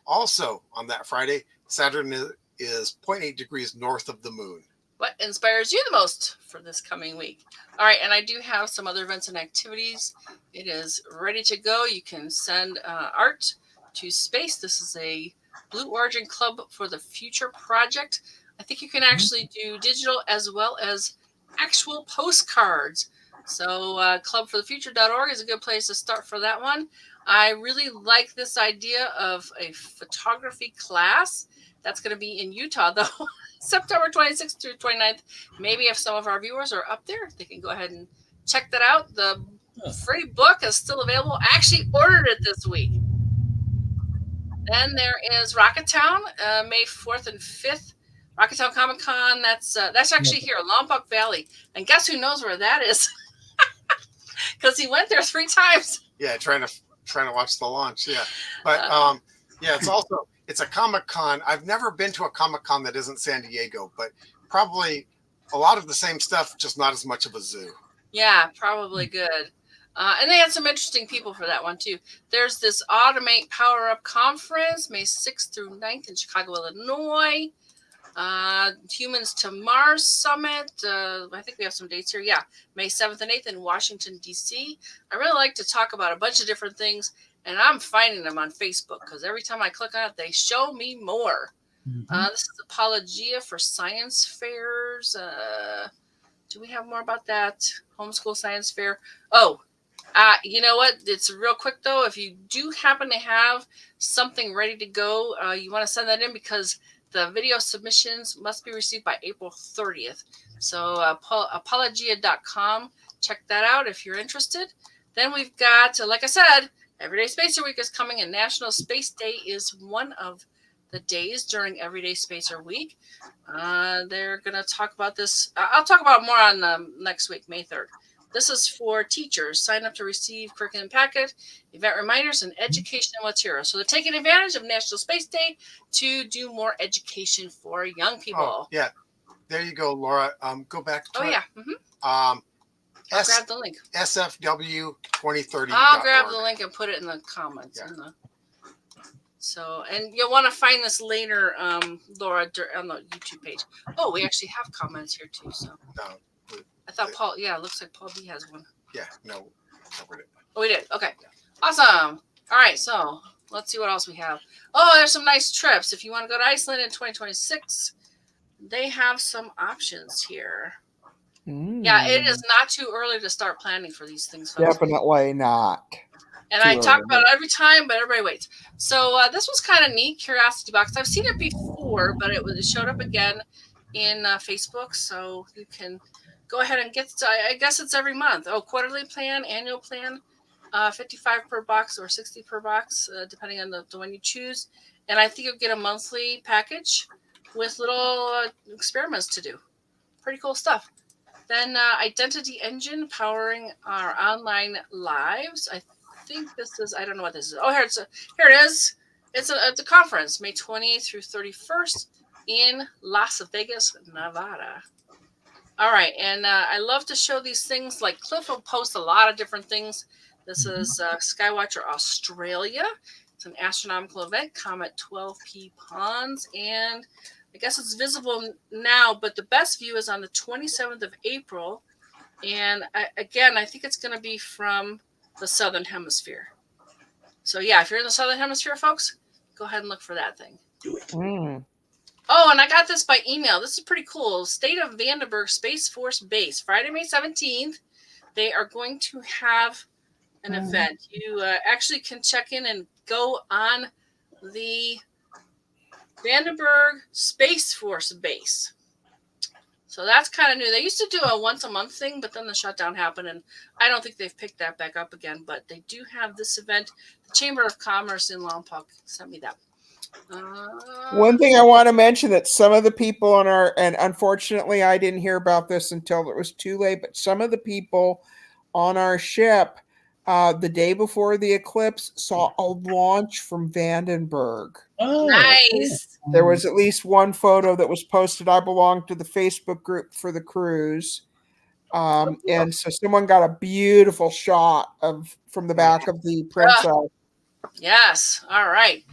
Also on that Friday, Saturn is 0.8 degrees north of the moon. What inspires you the most for this coming week? All right, and I do have some other events and activities. It is ready to go. You can send art to space. This is a Blue Origin Club for the Future project. I think you can actually do digital as well as actual postcards. So clubforthefuture.org is a good place to start for that one. I really like this idea of a photography class. That's going to be in Utah, though, September 26th through 29th. Maybe if some of our viewers are up there, they can go ahead and check that out. The free book is still available. I actually ordered it this week. Then there is Rocketown, May 4th and 5th. Rocketown Comic Con. That's actually here, Lompoc Valley. And guess who knows where that is? Because he went there 3 times. Yeah, trying to watch the launch. Yeah, but yeah, it's a Comic Con. I've never been to a Comic Con that isn't San Diego, but probably a lot of the same stuff, just not as much of a zoo. Yeah, probably good. And they had some interesting people for that one, too. There's this Automate Power Up Conference, May 6th through 9th in Chicago, Illinois. Humans to Mars Summit. I think we have some dates here. Yeah, May 7th and 8th in Washington, D.C. I really like to talk about a bunch of different things, and I'm finding them on Facebook because every time I click on it, they show me more. This is Apologia for Science Fairs. Do we have more about that? Homeschool Science Fair. Oh, you know what? It's real quick, though. If you do happen to have something ready to go, you want to send that in because the video submissions must be received by April 30th. So apologia.com. Check that out if you're interested. Then we've got, like I said, Everyday Spacer Week is coming, and National Space Day is one of the days during Everyday Spacer Week. They're going to talk about this. I'll talk about more on next week, May 3rd. This is for teachers. Sign up to receive curriculum packet, event reminders, and educational materials. So they're taking advantage of National Space Day to do more education for young people. Oh, yeah. There you go, Laura. Go back to Oh, it. yeah. I'll grab the link. SFW2030. I'll grab the link and put it in the comments. Yeah. So, and you'll want to find this later, Laura, on the YouTube page. Oh, we actually have comments here too. So No, I thought Paul. Yeah, it looks like Paul B has one. Yeah, no, covered it. Oh, we did. Okay, awesome. All right, so let's see what else we have. Oh, there's some nice trips. If you want to go to Iceland in 2026, they have some options here. Yeah, it is not too early to start planning for these things, folks. Definitely not. And I talk about it every time, but everybody waits. So this was kind of neat, Curiosity Box. I've seen it before, but it showed up again in Facebook. So you can go ahead and get, I guess it's every month. Oh, quarterly plan, annual plan, 55 per box or 60 per box, depending on the one you choose. And I think you'll get a monthly package with little experiments to do. Pretty cool stuff. Then Identity Engine powering our online lives. I think this is, I don't know what this is. Oh, here it is. It's a conference, May 20th through 31st in Las Vegas, Nevada. All right, and I love to show these things. Like Cliff will post a lot of different things. This is Skywatcher Australia. It's an astronomical event, Comet 12P Pons, and I guess it's visible now, but the best view is on the 27th of April. And I think it's going to be from the Southern Hemisphere. So yeah, if you're in the Southern Hemisphere, folks, go ahead and look for that thing. Do it. Oh, and I got this by email. This is pretty cool. State of Vandenberg Space Force Base, Friday, May 17th. They are going to have an event. You actually can check in and go on the Vandenberg Space Force Base. So that's kind of new. They used to do a once a month thing, but then the shutdown happened, and I don't think they've picked that back up again. But they do have this event. The Chamber of Commerce in Lompoc sent me that. One thing I want to mention that some of the people on our, and unfortunately I didn't hear about this until it was too late, but some of the people on our ship the day before the eclipse saw a launch from Vandenberg. Oh, Nice. There was at least one photo that was posted. I belong to the Facebook group for the cruise. And so someone got a beautiful shot from the back of the Princess. Yes. All right.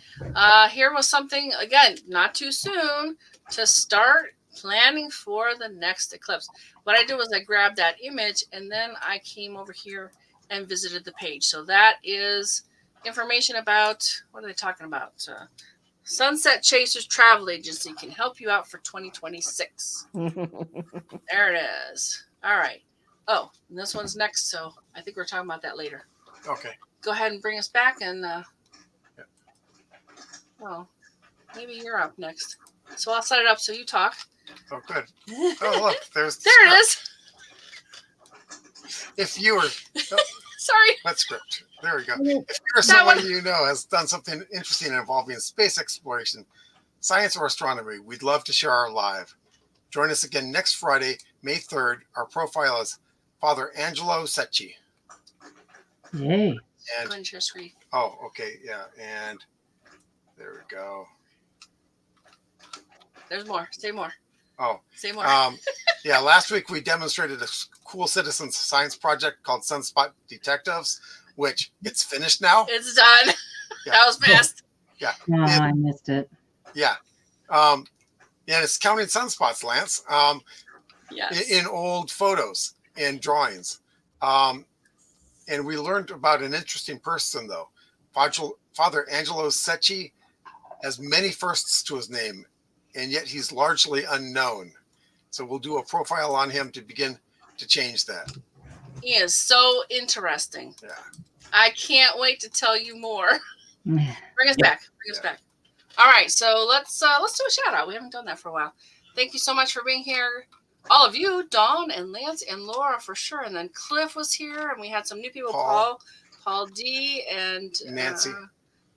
Here was something, again, not too soon to start planning for the next eclipse. What I did was I grabbed that image and then I came over here and visited the page. So that is information about, what are they talking about? Sunset Chasers Travel Agency can help you out for 2026. There it is. All right. Oh, and this one's next. So I think we're talking about that later. Okay. Go ahead and bring us back and well, maybe you're up next. So I'll set it up so you talk. Oh, good. Oh, look, there it is. If you were Sorry. That script. There we go. If you're someone you know has done something interesting involving space exploration, science, or astronomy, we'd love to share our live. Join us again next Friday, May 3rd. Our profile is Father Angelo Secchi. Yay. And, oh, okay, yeah, and there we go. There's more. Say more. Oh, say more. Yeah, last week we demonstrated a cool citizen science project called Sunspot Detectives, which it's finished now. It's done. Yeah. That was fast. Yeah. Oh, I missed it. Yeah. And it's counting sunspots, Lance. Yes. In old photos and drawings. And we learned about an interesting person, though. Father Angelo Secchi has many firsts to his name, and yet he's largely unknown. So we'll do a profile on him to begin to change that. He is so interesting. Yeah. I can't wait to tell you more. Bring us back. Bring us back. All right, so let's do a shout out. We haven't done that for a while. Thank you so much for being here. All of you, Dawn and Lance and Laura for sure. And then Cliff was here, and we had some new people, Paul D, and Nancy.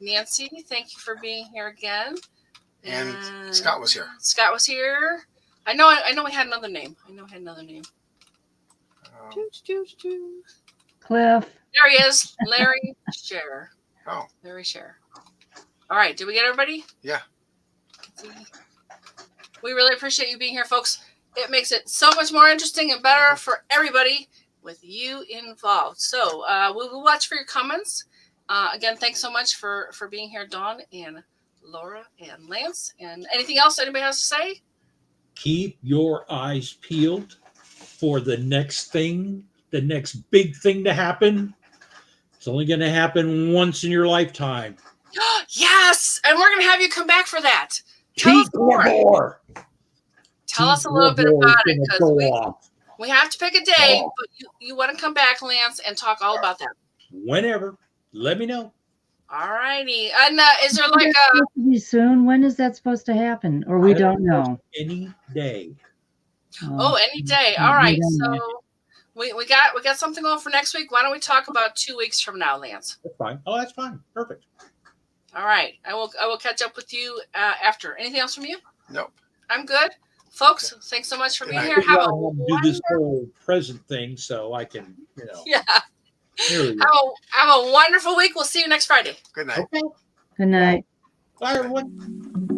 Thank you for being here again. And Scott was here. Scott was here. I know we had another name. Cliff. There he is, Larry Share. Oh, Larry Share. All right, did we get everybody? yeah. We really appreciate you being here, folks. It makes it so much more interesting and better for everybody with you involved. So we will watch for your comments. Again, thanks so much for being here, Dawn and Laura and Lance. And anything else anybody has to say? Keep your eyes peeled for the next thing, the next big thing to happen. It's only going to happen once in your lifetime. Yes, and we're going to have you come back for that. Tell us more. Tell us a little bit about it, because we have to pick a day, but you want to come back, Lance, and talk all about that. Whenever. Let me know. All righty. And is there like supposed to be soon? When is that supposed to happen? Or we don't know? Any day. Any day. All right. So we got something going for next week. Why don't we talk about 2 weeks from now, Lance? That's fine. Oh, that's fine. Perfect. All right. I will catch up with you after. Anything else from you? Nope. I'm good. Folks, thanks so much for being here. Have do this whole present thing so I can, Yeah. Here we Have a wonderful week. We'll see you next Friday. Good night. Okay. Good night. Bye, everyone.